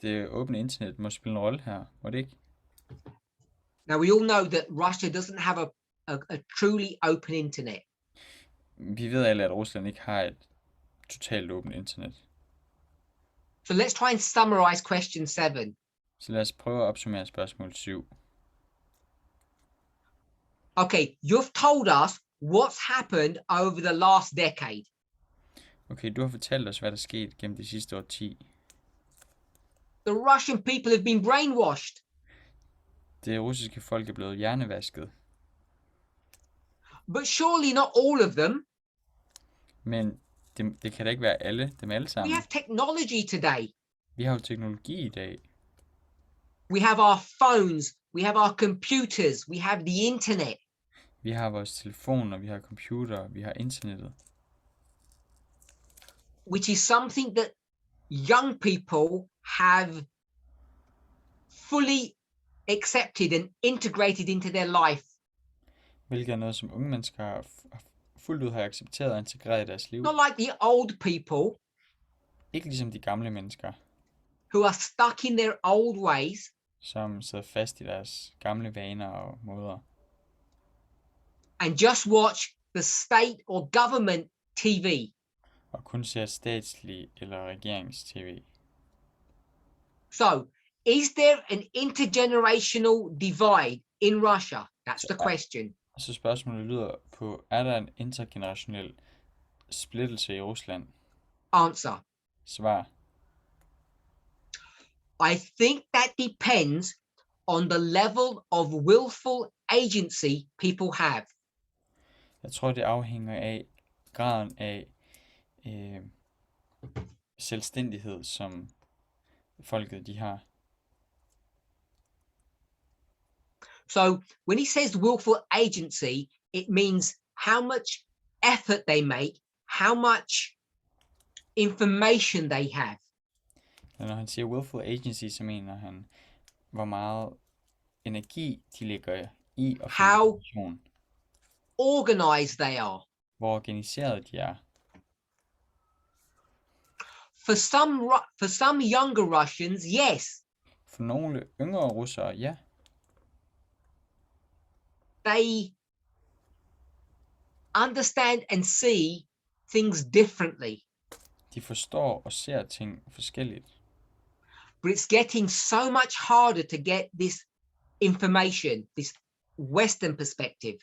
det åbne internet må spille en rolle her, må det ikke? Now we all know that Russia doesn't have a truly open internet. Vi ved alle, at Rusland ikke har et totalt åbent internet. So let's try and summarize question 7. Så lad os prøve at opsummere spørgsmål 7. Okay, you've told us what's happened over the last decade. Okay, du har fortalt os, hvad der skete gennem de sidste årti. The Russian people have been brainwashed. Det russiske folk er blevet hjernevasket. But surely not all of them. Men det kan da ikke være dem alle We sammen. have technology today. Vi har jo teknologi i dag. We have our phones, we have our computers, we have the internet. Vi har vores telefoner, vi har computere, vi har internettet. Which is something that young people have fully accepted and integrated into their life. Hvilket er noget, som unge mennesker fuldt ud har accepteret og integreret i deres liv. Not like the old people Ikke ligesom de gamle mennesker, who are stuck in their old ways som sidder fast i deres gamle vaner og måder. and just watch the state or government TV. Og kun ser statslig eller regerings-tv. So, is there an intergenerational divide in Russia? That's the question. Og så spørgsmålet lyder på, er der en intergenerationel splittelse i Rusland? Answer. Svar. I think that depends on the level of willful agency people have. Jeg tror, det afhænger af graden af selvstændighed, som folket de har. So when he says willful agency, it means how much effort they make, how much information they have. Og når han siger willful agency, så mener han, hvor meget energi de lægger i at finde How information. organized they are. Hvor organiseret de er. For some younger Russians, yes, For nogle yngre russere, ja, they understand and see things differently. de forstår og ser ting forskelligt. But it's getting so much harder to get this information, this Western perspective.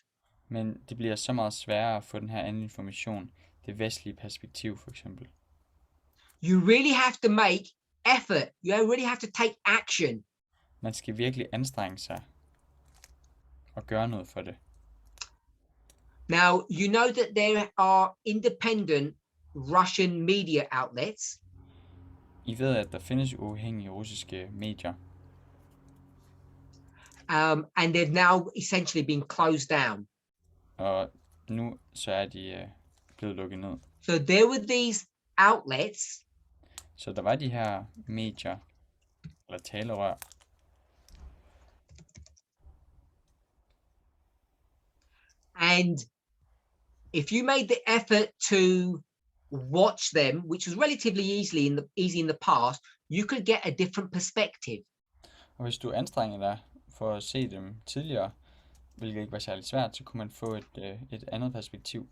Men det bliver så meget sværere at få den her anden information. Det vestlige perspektiv for eksempel. You really have to make effort. You really have to take action. Man skal virkelig anstrenge sig og gøre noget for det. Now, you know that there are independent Russian media outlets. I ved, at der findes uafhængige russiske medier, And they've now essentially been closed down. og nu så er de blevet lukket ned. So there were these outlets, Så der var de her medier, eller talerør, and if you made the effort to watch them, which was relatively easy in the past, you could get a different perspective. og hvis du anstrenger dig for at se dem tidligere, hvilket ikke var særlig svært, så kunne man få et andet perspektiv.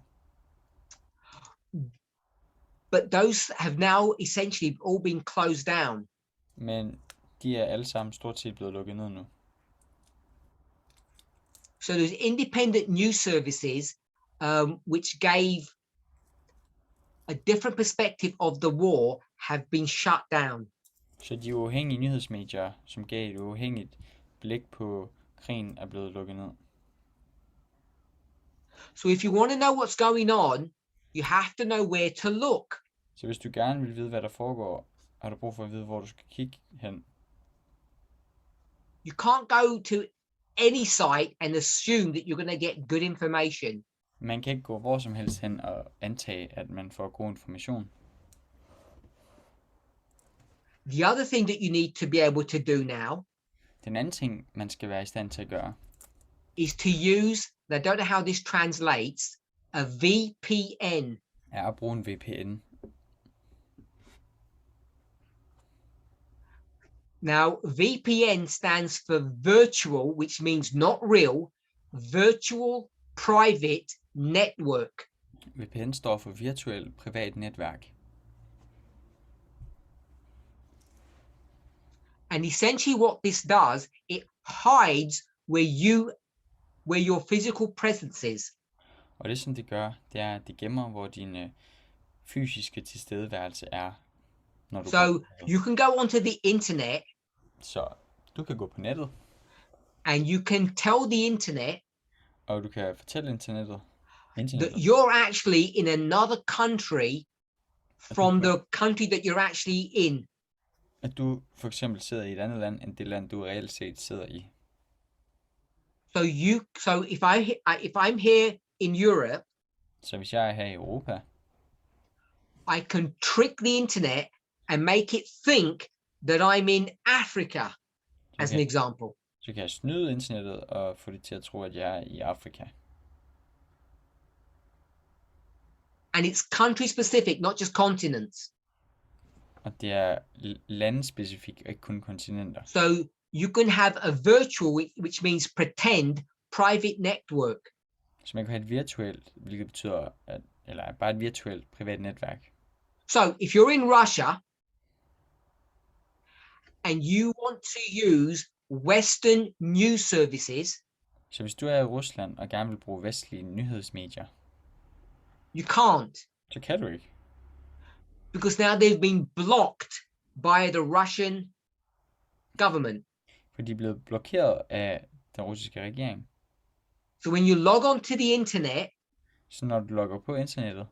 But those have now essentially all been closed down. Men de er alle sammen stort set blevet lukket ned nu. So there's independent news services which gave a different perspective of the war have been shut down. Så de uafhængige nyhedsmedier, som gav et uafhængigt blik på krigen, er blevet lukket ned. So if you want to know what's going on, you have to know where to look. Så hvis du gerne vil vide, hvad der foregår, har du brug for at vide, hvor du skal kigge hen. You can't go to any site and assume that you're going to get good information. Man kan ikke gå hvor som helst hen og antage, at man får god information. The other thing that you need to be able to do now Den anden ting, man skal være i stand til at gøre, is to use, and I don't know how this translates, a VPN. er at bruge en VPN. Now, VPN stands for virtual, which means not real, virtual private network. VPN står for virtuel privat netværk. And essentially what this does, it hides where your physical presence is. Og det som det gør, det er, at det gemmer, hvor din fysiske tilstedeværelse er, når du So går på nettet. you can go onto the internet Så du kan gå på nettet, and you can tell the internet og du kan fortælle internettet, that you're actually in another country from the country that you're actually in. at du for eksempel sidder i et andet land, end det land, du reelt set sidder i. So if I'm here in Europe, Så hvis jeg er her i Europa, I can trick the internet and make it think that I'm in Africa, as an Okay. example. så kan jeg snyde internettet og få det til at tro, at jeg er i Afrika. And it's country specific, not just continents. Og det er landespecifikt, og ikke kun kontinenter. So you can have a virtual, which means pretend, private network. Så man kan have et virtuelt, hvilket betyder, eller bare et virtuelt privat netværk. So if you're in Russia and you want to use Western news services, Så hvis du er i Rusland og gerne vil bruge vestlige nyhedsmedier, you can't, så kan du ikke. because now they've been blocked by the Russian government. For de er blevet blokeret af den russiske regering. So when you log on to the internet, Så når du logger på internettet,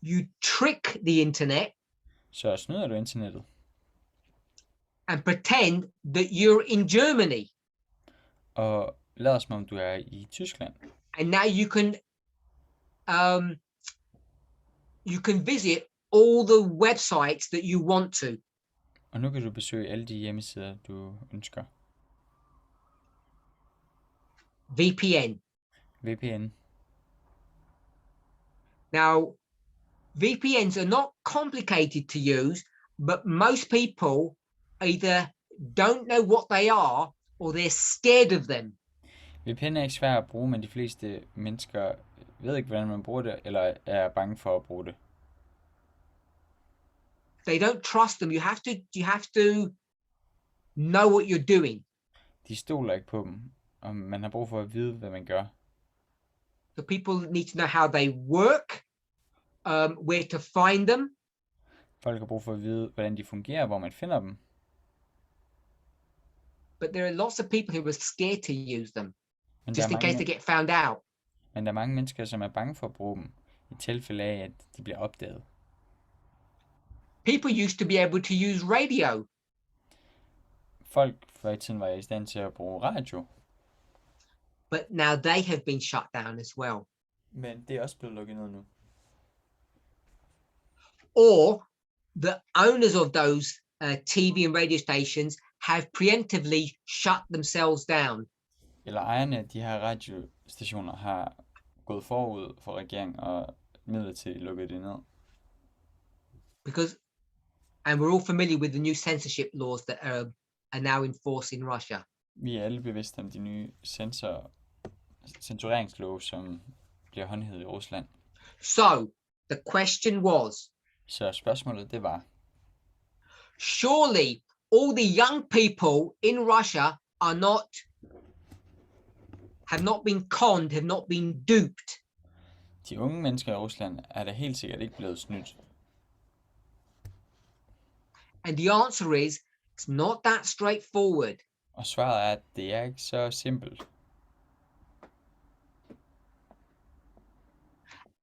you trick the internet så snyder du internettet. and pretend that you're in Germany. Og lader som om du er i Tyskland. And now you can visit all the websites that you want to. Og nu kan du besøge alle de hjemmesider, du ønsker. VPN. VPN. Now, VPNs are not complicated to use, but most people either don't know what they are, or they're scared of them. VPN er ikke svært at bruge, men de fleste mennesker ved ikke, hvordan man bruger det, eller er bange for at bruge det. They don't trust them. You have to know what you're doing. De stoler ikke på dem, og man har brug for at vide, hvad man gør. So people need to know how they work, where to find them. Folk har brug for at vide, hvordan de fungerer, hvor man finder dem. But there are lots of people who are scared to use them, Men just in case they get found out. Men der er mange mennesker, som er bange for at bruge dem, i tilfælde af, at de bliver opdaget. People used to be able to use radio. Folk før i tiden var i stand til at bruge radio. But now they have been shut down as well. Men det er også blevet lukket ned nu. Or the owners of those TV and radio stations have preemptively shut themselves down. Eller ejerne af de her radiostationer har gået forud for regeringen og midlertidigt lukket det ned. Because, and we're all familiar with the new censorship laws that are now in force in Russia. Vi er alle bevidste om de nye censureringslove, som bliver håndhævet i Rusland. So, the question was, Så spørgsmålet det var, surely all the young people in Russia have not been conned, have not been duped. de unge mennesker i Rusland er da helt sikkert ikke blevet snydt. And the answer is, it's not that straightforward. Og svaret er, at det er ikke så simpelt.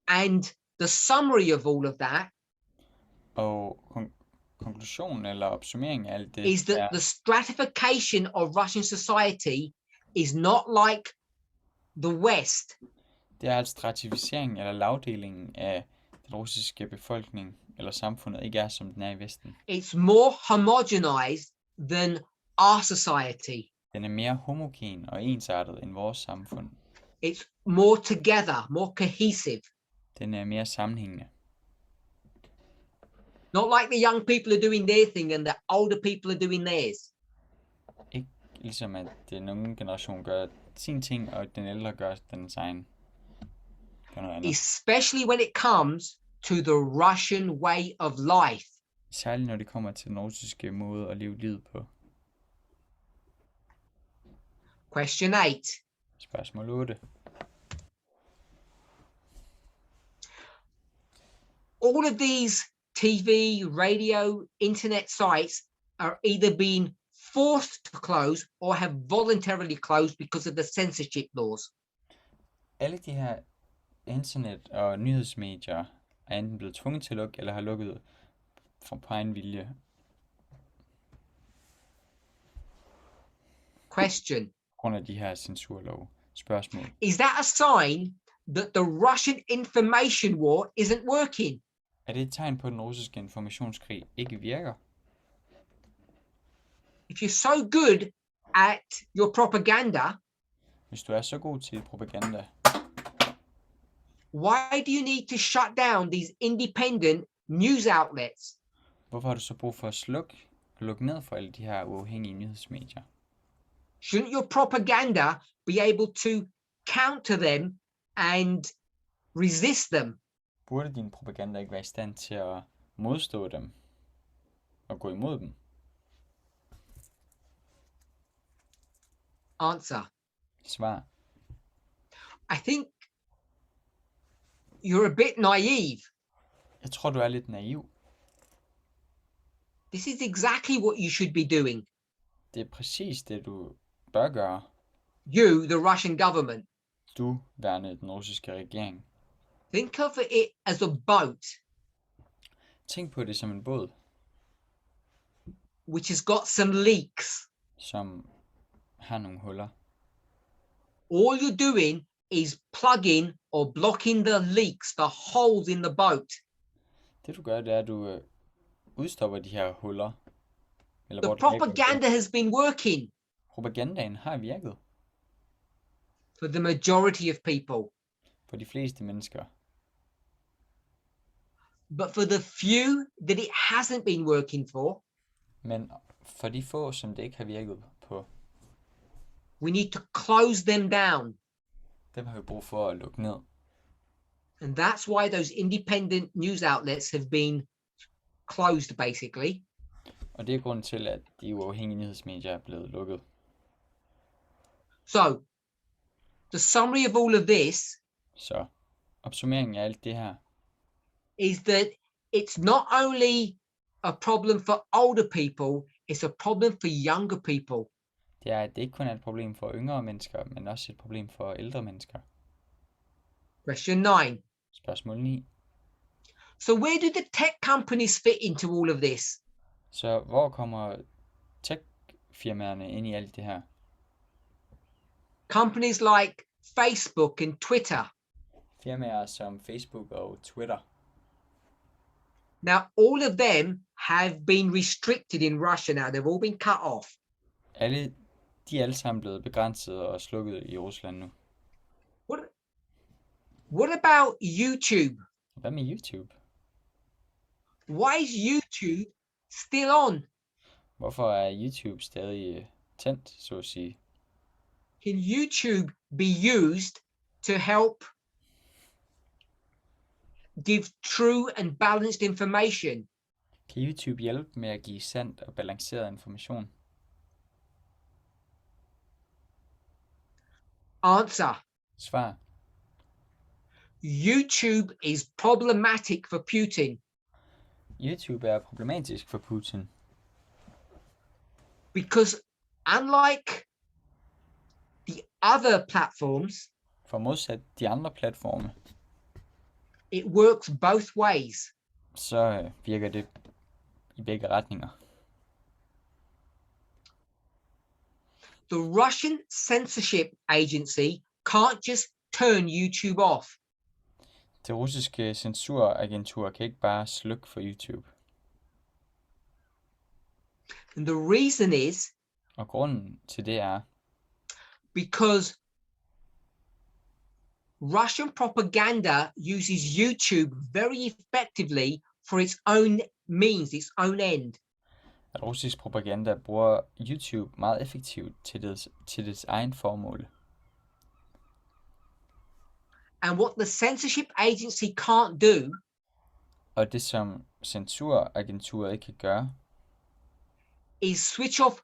And the summary of all of that Og konklusionen eller opsummeringen af alt det is that the stratification of Russian society is not like the West. det er, at stratificeringen eller lavdelingen af den russiske befolkning eller samfundet ikke er, som den er i Vesten. It's more homogenized than our society. Den er mere homogen og ensartet end vores samfund. It's more together, more cohesive. Den er mere sammenhængende. Not like the young people are doing their thing and the older people are doing theirs. Ikke ligesom at den unge generation gør sin ting, og den ældre gør den egen. Gør noget andet. Especially when it comes to the Russian way of life. Særligt når det kommer til den russiske måde at leve livet på. Question 8. Spørgsmål 8. All of these TV, radio, internet sites are either being forced to close or have voluntarily closed because of the censorship laws. Alle de her internet- og nyhedsmedier er enten blevet tvunget til at lukke, eller har lukket på egen vilje. Question. På grund af de her censurlove. Spørgsmål. Is that a sign that the Russian information war isn't working? Er det et tegn på, at den russiske informationskrig ikke virker? If you're so good at your propaganda, Hvis du er så god til propaganda, why do you need to shut down these independent news outlets? hvorfor har du så brug for at lukke ned for alle de her uafhængige nyhedsmedier? Shouldn't your propaganda be able to counter them and resist them? Burde din propaganda ikke være i stand til at modstå dem og gå imod dem? Answer. Svar. I think you're a bit naive. Jeg tror, du er lidt naiv. This is exactly what you should be doing. Det er præcis det, du bør gøre. You, the Russian government. Du, værende den russiske regering. Think of it as a boat Tænk på det som en båd, which has got some leaks. som har nogle huller. All you're doing is plugging or blocking the leaks, the holes in the boat. Det du gør, det er, at du udstopper de her huller. Eller The hvor du propaganda has been working propagandaen har virket for the majority of people. på de fleste mennesker. But for the few that it hasn't been working for, Men for de få, som det ikke har virket på, we need to close them down. dem har vi brug for at lukke ned. And that's why those independent news outlets have been closed, basically. Og det er grunden til, at de uafhængige nyhedsmedier er blevet lukket. So, the summary of all of this Så opsummeringen af alt det her, is that it's not only a problem for older people, it's a problem for younger people. det er, at det ikke kun er et problem for yngre mennesker, men også et problem for ældre mennesker. Question 9. Spørgsmål 9. So where do the tech companies fit into all of this? Så hvor kommer tech-firmaerne ind i alt det her? Companies like Facebook and Twitter. Firmaer som Facebook og Twitter. Now, all of them have been restricted in Russia now. They've all been cut off. De er alle sammen blevet begrænset og slukket i Rusland nu. What about YouTube? Hvad med YouTube? Why is YouTube still on? Hvorfor er YouTube stadig tændt, så at sige? Can YouTube be used to help give true and balanced information? Kan YouTube hjælpe med at give sandt og balanceret information? Answer. Svar. YouTube is problematic for Putin YouTube er problematisk for Putin, because unlike the other platforms, for modsat de andre platforme, it works both ways. så virker det i begge retninger. The Russian censorship agency can't just turn YouTube off. Det russiske censuragentur kan ikke bare slukke for YouTube. And the reason is Og grunden til det er, because Russian propaganda uses YouTube very effectively for its own means, its own end. at russisk propaganda bruger YouTube meget effektivt til dets egen formål. And what the censorship agency can't do Og det som censuragenturet ikke kan gøre, is switch off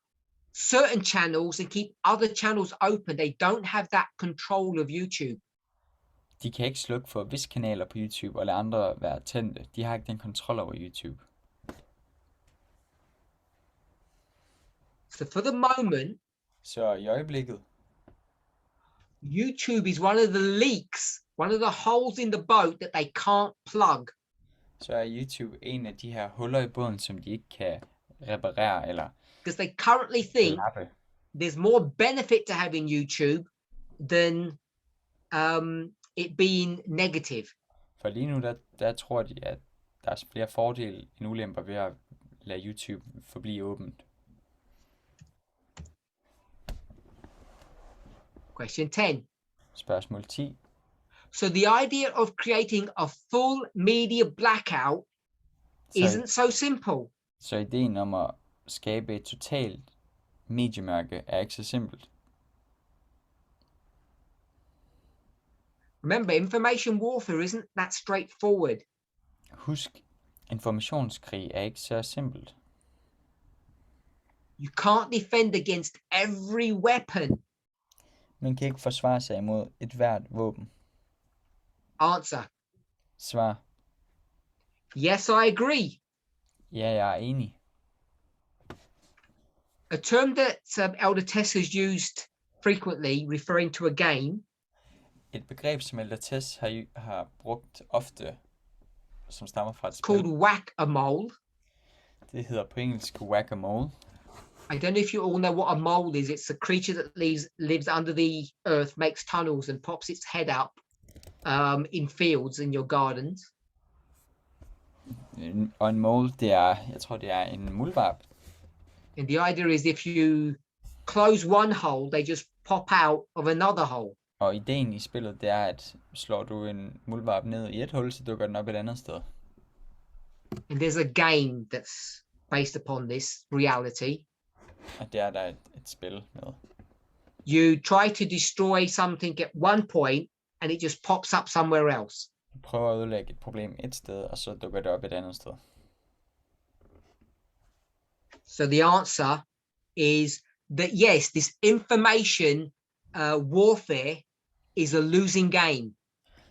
certain channels and keep other channels open. They don't have that control of YouTube. de kan ikke slukke for visse kanaler på YouTube og lade andre være tændte. De har ikke den kontrol over YouTube. So for the moment, Så i øjeblikket, YouTube is one of the leaks, one of the holes in the boat that they can't plug. så er YouTube en af de her huller i båden, som de ikke kan reparere eller Because they currently think lappe. there's more benefit to having YouTube than it being negative. For lige nu, der tror de, at der er flere fordele end ulemper ved at lade YouTube forblive åbent. Question 10. Spørgsmål 10. So the idea of creating a full media blackout isn't so simple. Så ideen om at skabe et totalt mediemørke er ikke så simpelt. Remember, information warfare isn't that straightforward. Husk, informationskrig er ikke så simpelt. You can't defend against every weapon. Man kan ikke forsvare sig imod et hvert våben. Answer. Svar. Yes, I agree. Ja, jeg er enig. A term that Elder Tess has used frequently, referring to a game, Et begreb, som Elder Tess har brugt ofte, som stammer fra et called spil, whack-a-mole. det hedder på engelsk whack-a-mole. I don't know if you all know what a mole is. It's a creature that lives under the earth, makes tunnels, and pops its head up in fields in your gardens. Og en mole, jeg tror, det er en muldvarp. And the idea is if you close one hole, they just pop out of another hole. Og ideen i spillet, det er, at slår du en muldvarp ned i et hul, så dukker den op et andet sted. And there's a game that's based upon this reality. Og det er der et spil med. You try to destroy something at one point, and it just pops up somewhere else. Du prøver at ødelægge et problem et sted, og så dukker det op et andet sted. So the answer is that yes, this information warfare is a losing game.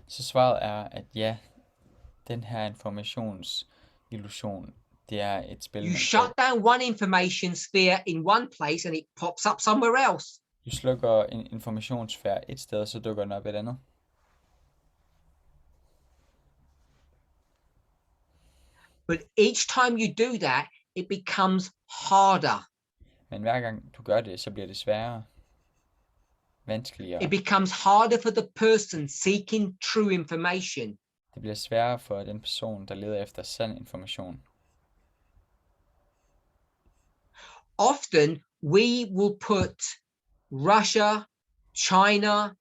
Så svaret er, at ja, den her informationsillusion, det er et spil, You shut down one information sphere in one place, and it pops up somewhere else. Du slukker en informationssfære et sted, så dukker den op et andet. But each time you do that, it becomes harder. Men hver gang du gør det, så bliver det sværere. Vanskeligere. It becomes harder for the person seeking true information. Det bliver sværere for den person, der leder efter sand information. Often we will put Russia, China,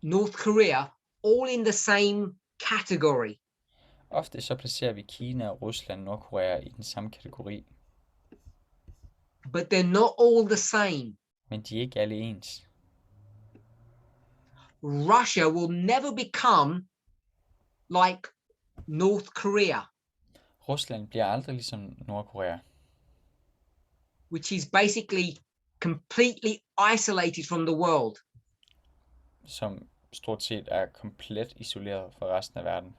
North Korea all in the same category. Ofte så placerer vi Kina, Rusland og Nordkorea i den samme kategori. But they're not all the same. Men de er ikke alle ens. Russia will never become like North Korea, Rusland bliver aldrig ligesom Nordkorea, which is basically completely isolated from the world. som stort set er komplet isoleret fra resten af verden.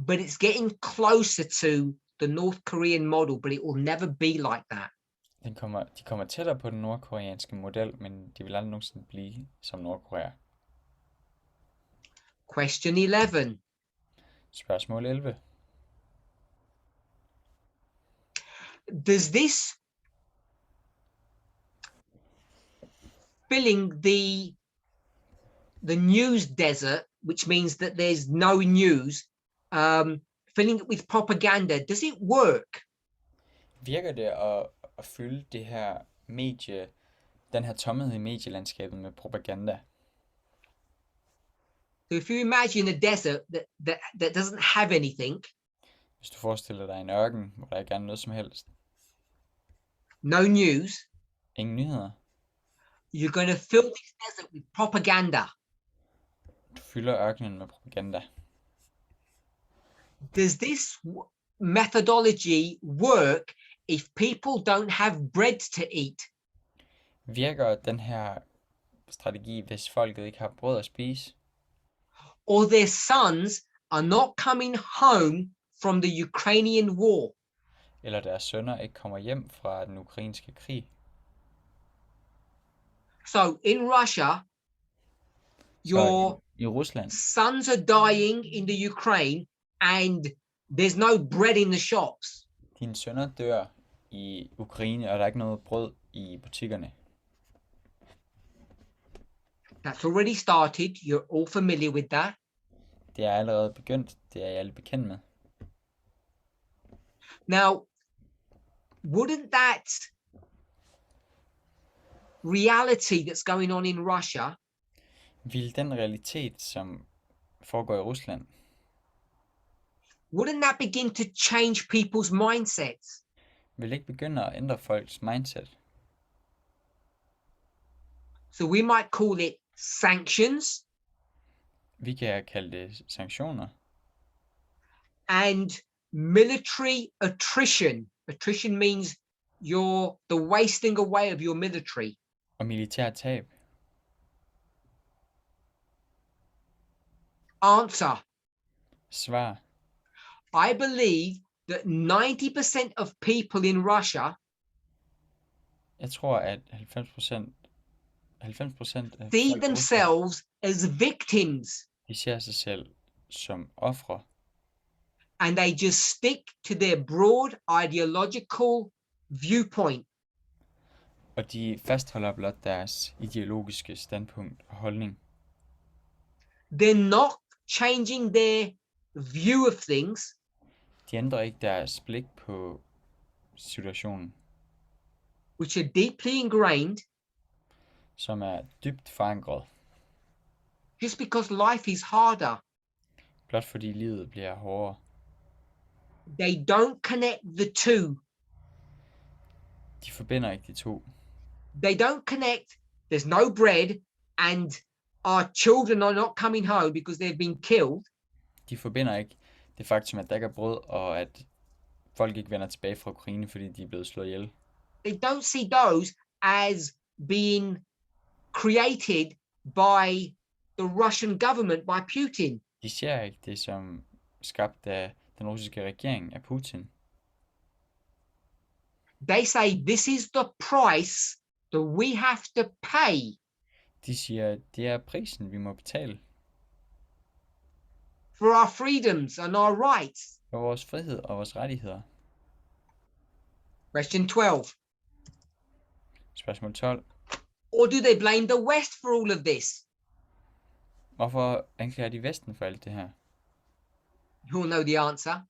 But it's getting closer to the North Korean model, but it will never be like that. De kommer tættere på den nordkoreanske model, men de vil aldrig nogensinde blive som Nordkorea. Question 11. Spørgsmål 11. Does this filling the news desert, which means that there's no news, filling it with propaganda, does it work? Virker det at fylde det her den her tomhed i medielandskabet med propaganda? So if you imagine a desert that doesn't have anything, Hvis du forestiller dig en ørken, hvor der ikke er noget som helst, no news, ingen nyheder, you're going to fill this desert with propaganda. du fylder ørkenen med propaganda. Does this methodology work if people don't have bread to eat? Virker den her strategi, hvis folket ikke har brød at spise, or their sons are not coming home from the Ukrainian war? eller deres sønner ikke kommer hjem fra den ukrainske krig? So in Russia, your I Rusland, sons are dying in the Ukraine and there's no bread in the shops. dine sønner dør i Ukraine, og der er ikke noget brød i butikkerne. That's already started. You're all familiar with that. Det er allerede begyndt. Det er jeg alle bekendt med. Now, wouldn't that reality that's going on in Russia Vil den realitet, som foregår i Rusland, wouldn't that begin to change people's mindsets? vil ikke begynde at ændre folks mindset? So we might call it sanctions Vi kan kalde det sanktioner and military attrition. Attrition means the wasting away of your military. og militær tab. Answer. Svar. I believe that 90% of people in Russia Jeg tror, at 90% af see folk i Rusland, themselves as victims, de ser sig selv som ofre, and they just stick to their broad ideological viewpoint. og de fastholder blot deres ideologiske standpunkt og holdning. They're not changing their view of things. De ændrer ikke deres blik på situationen, which are deeply ingrained som er dybt forankret, just because life is harder. blot fordi livet bliver hårdere. They don't connect the two. De forbinder ikke de to. They don't connect, there's no bread, and our children are not coming home because they've been killed. De forbinder ikke det faktum, at der ikke er brød, og at folk ikke vender tilbage fra Ukraine, fordi de er blevet slået ihjel. They don't see those as being created by the Russian government, by Putin. De ser ikke det som skabt af den russiske regering, af Putin. They say this is the price that we have to pay De siger, at det er prisen, vi må betale for our freedoms and our rights. for vores frihed og vores rettigheder. Question 12. Spørgsmål 12. Or do they blame the West for all of this? Hvorfor anklager de Vesten for alt det her? You all know the answer.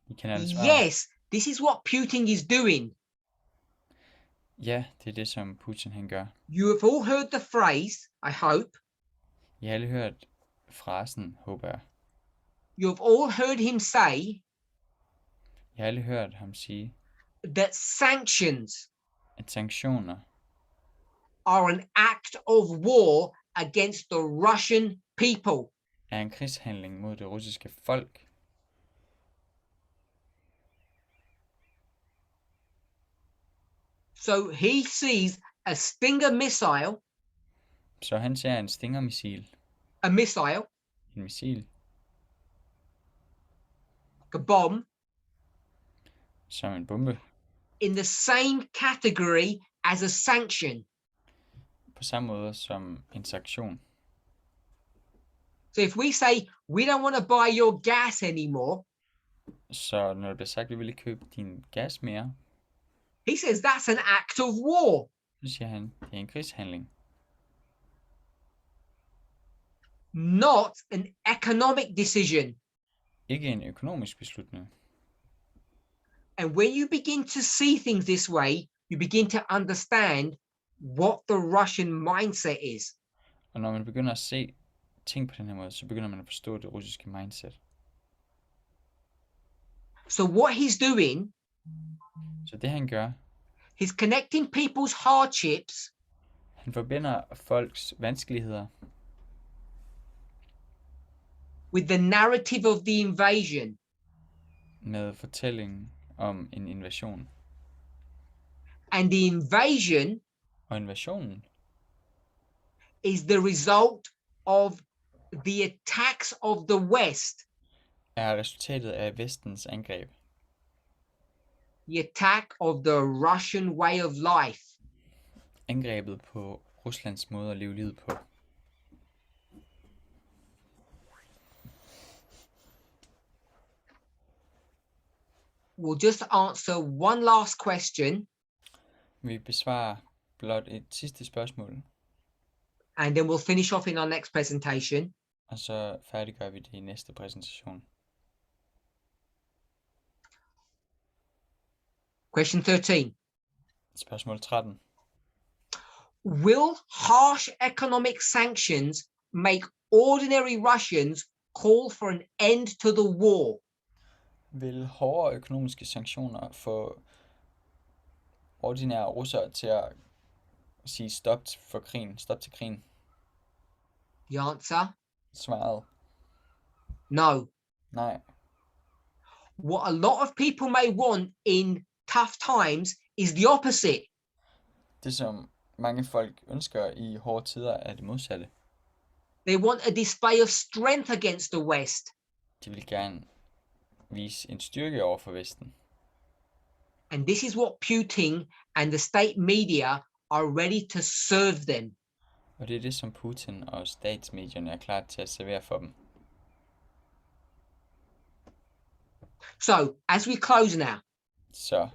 I kender alle svaret. Yes, this is what Putin is doing. Ja, det er det, som Putin han gør. You have all heard the phrase, I hope. I har alle hørt frasen, håber jeg. You have all heard him say I har alle hørt ham sige, that sanctions at sanktioner are an act of war against the Russian people. er en krigshandling mod det russiske folk. So he sees a Stinger missile, Så han ser en Stinger-missil, a missile, en missil, a bomb, som en bombe, in the same category as a sanction. på samme måde som en sanktion. So if we say we don't want to buy your gas anymore, Så når det bliver sagt, at vi vil ikke købe din gas mere, he says that's an act of war. så siger han, det er en krigshandling. Not an economic decision. Ikke en økonomisk beslutning. And when you begin to see things this way, you begin to understand what the Russian mindset is. Og når man begynder at se ting på den her måde, så begynder man at forstå det russiske mindset. So what he's doing, Så det han gør, he's connecting people's hardships han forbinder folks vanskeligheder with the narrative of the invasion. med fortællingen om en invasion. And the invasion Og invasionen is the result of the attacks of the West, er resultatet af Vestens angreb. the attack of the Russian way of life. Angrebet på Ruslands måde at leve livet på. We'll just answer one last question, Vi besvarer blot et sidste spørgsmål, and then we'll finish off in our next presentation. og så færdiggør vi det i næste præsentation. Question 13. Spørgsmål 13. Will harsh economic sanctions make ordinary Russians call for an end to the war? Vil hårde økonomiske sanktioner få ordinære russere til at sige stop for krigen, stop til krigen? The answer, Svaret, no. nej. What a lot of people may want in tough times is the opposite. Det som mange folk ønsker i hårde tider er det modsatte. They want a display of strength against the West. De vil gerne vise en styrke over for Vesten. And this is what Putin and the state media are ready to serve them. Og det er det, som Putin og statsmedierne er klar til at servere for dem. So, as we close now, Så,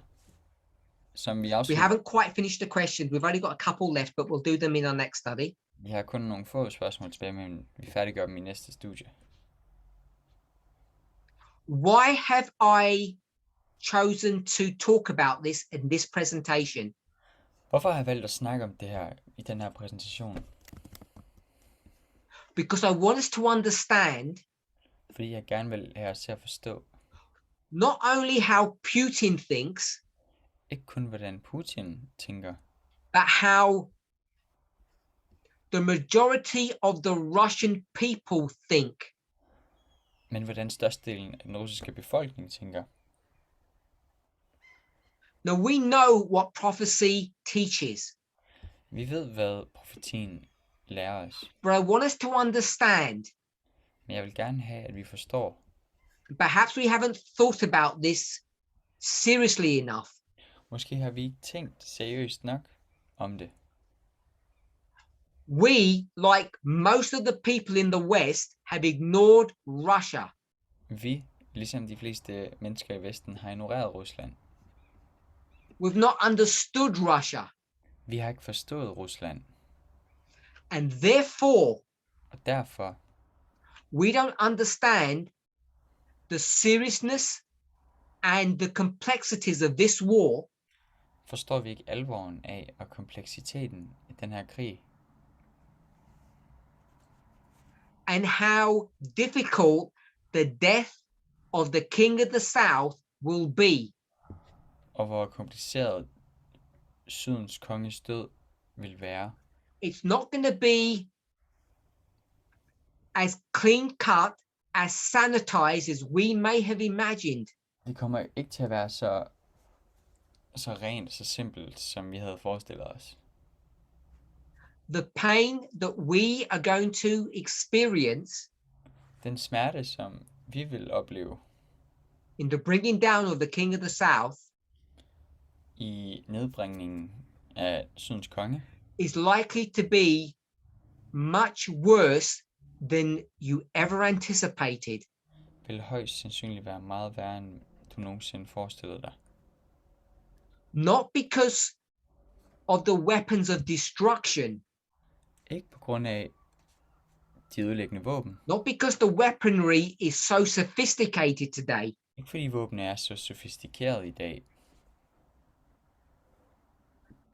som vi we afslutter, haven't quite finished the questions. We've only got a couple left, but we'll do them in our next study. vi har kun nogle få spørgsmål tilbage, men vi færdiggør dem i næste studie. Why have I chosen to talk about this in this presentation? Hvorfor har jeg valgt at snakke om det her i den her præsentation? Because I want us to understand Fordi jeg gerne vil have os til at forstå, not only how Putin thinks, ikke kun hvordan Putin tænker, but how the majority of the Russian people think. men hvordan størstedelen af den russiske befolkning tænker. Now we know what prophecy teaches, Vi ved, hvad profetien lærer os, but I want us to understand, men jeg vil gerne have, at vi forstår. perhaps we haven't thought about this seriously enough. Måske har vi ikke tænkt seriøst nok om det. We, like most of the people in the West, have ignored Russia. Vi, ligesom de fleste mennesker i Vesten, har ignoreret Rusland. We've not understood Russia. Vi har ikke forstået Rusland, And therefore, og derfor we don't understand the seriousness and the complexities of this war, forstår vi ikke alvoren af og kompleksiteten i den her krig, and how difficult the death of the king of the South will be. og hvor kompliceret Sydens konges død vil være. It's not going to be as clean cut, as sanitized as we may have imagined. Det kommer ikke til at være så rent, så simpelt, som vi havde forestillet os. The pain that we are going to experience Den smerte, som vi vil opleve in the bringing down of the king of the South i nedbringningen af Sydens konge, is likely to be much worse than you ever anticipated. vil højst sandsynligt være meget værre, end du nogensinde forestillede dig. Not because of the weapons of destruction, Ikke på grund af de ødelæggende våben. not because the weaponry is so sophisticated today, Ikke fordi våbnene er så sofistikeret i dag,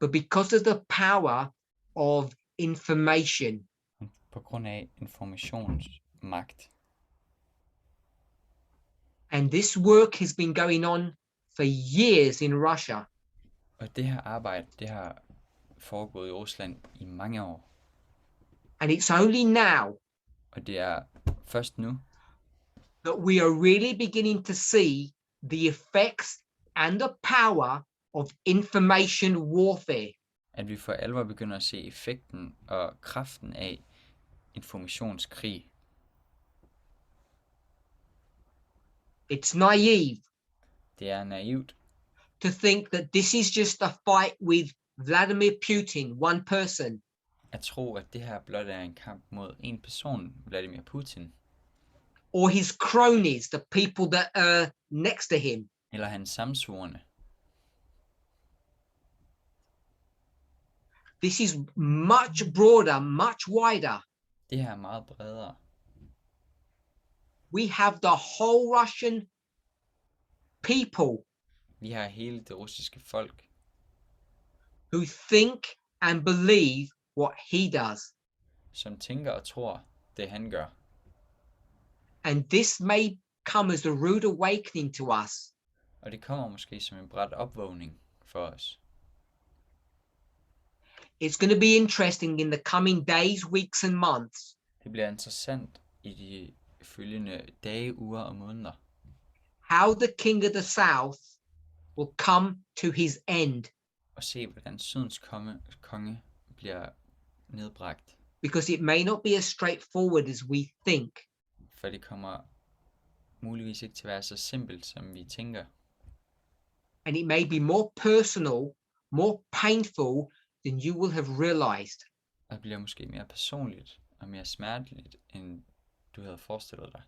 but because of the power of information. men på grund af informationsmagt. And this work has been going on for years in Russia. Og det her arbejde, det har foregået i Rusland i mange år. And it's only now Og det er først nu, that we are really beginning to see the effects and the power of information warfare. at vi for alvor begynder at se effekten og kraften af informationskrig. It's naive Det er naivt to think that this is just a fight with Vladimir Putin, one person, at tro, at det her blot er en kamp mod en person, Vladimir Putin, or his cronies, the people that are next to him. eller hans samsvorne. This is much broader, much wider. Det her er meget bredere. We have the whole Russian people Vi har hele det russiske folk, who think and believe what he does. som tænker og tror det han gør. And this may come as a rude awakening to us. Og det kommer måske som en brat opvågning for os. It's going to be interesting in the coming days, weeks, and months Det bliver interessant i de følgende dage, uger og måneder, how the king of the South will come to his end, at se hvordan Sydens konge bliver nedbragt. because it may not be as straightforward as we think. For det kommer muligvis ikke til at være så simpelt, som vi tænker. And it may be more personal, more painful than you will have realized. Og det bliver måske mere personligt og mere smerteligt, end du havde forestillet dig.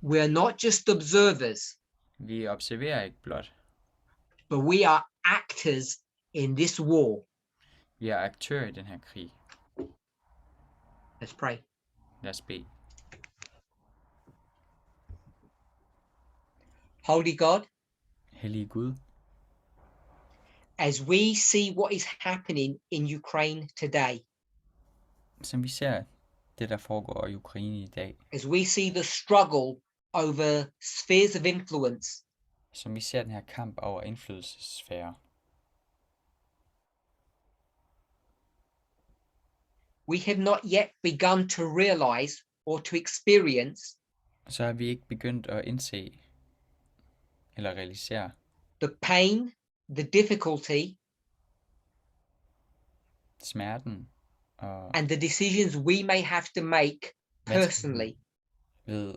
We are not just observers, Vi observerer ikke blot. but we are actors in this war. Vi er aktører i den her krig. Let's pray. Lad os bede. Holy God, Hellige Gud, as we see what is happening in Ukraine today, som vi ser det, der foregår i Ukraine i dag, as we see the struggle over spheres of influence, som vi ser den her kamp over indflydelsessfærer, we have not yet begun to realize or to experience så har vi ikke begyndt at indse eller realisere the pain, the difficulty, smerten og and the decisions we may have to make personally ved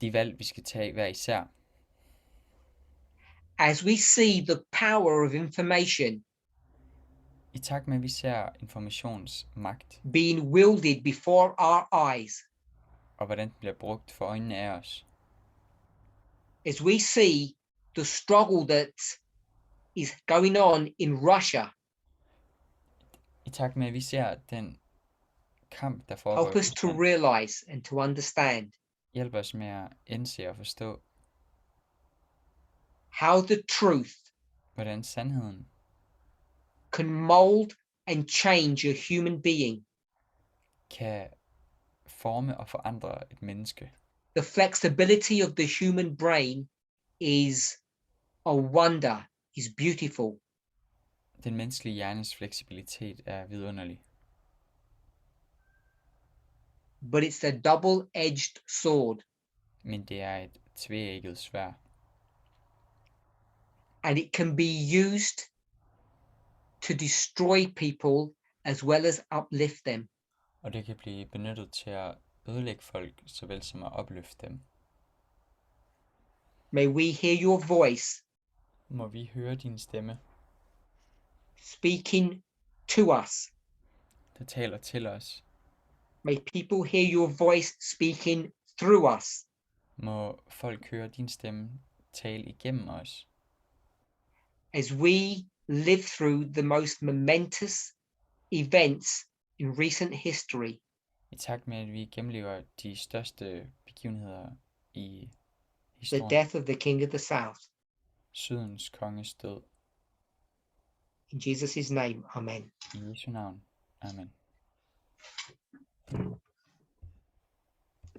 de valg, vi skal tage hver især, as we see the power of information i takt med, at vi ser informationsmagt, being wielded before our eyes, og hvordan den bliver brugt for øjnene af os. as we see the struggle that is going on in Russia, I takt med, at vi ser den kamp, der foregår help i us to Rusland, realize and to understand hjælper os med at indse og forstå, how the truth hvordan sandheden can mold and change a human being. kan forme og forandre et menneske. The flexibility of the human brain is a wonder, is beautiful. Den menneskelige hjernes fleksibilitet er vidunderlig, But it's a double-edged sword, men det er et tveægget sværd, and it can be used to destroy people as well as uplift them. og det kan blive benyttet til at ødelægge folk, såvel som at opløfte dem. May we hear your voice Må vi høre din stemme, speaking to us. der taler til os. May people hear your voice speaking through us. Må folk høre din stemme tale igennem os, As we live through the most momentous events in recent history, i takt med, at vi gennemlever de største begivenheder i the historien. death of the King of the South. Sydens konges død. In Jesus' name, amen. I Jesu navn. Amen.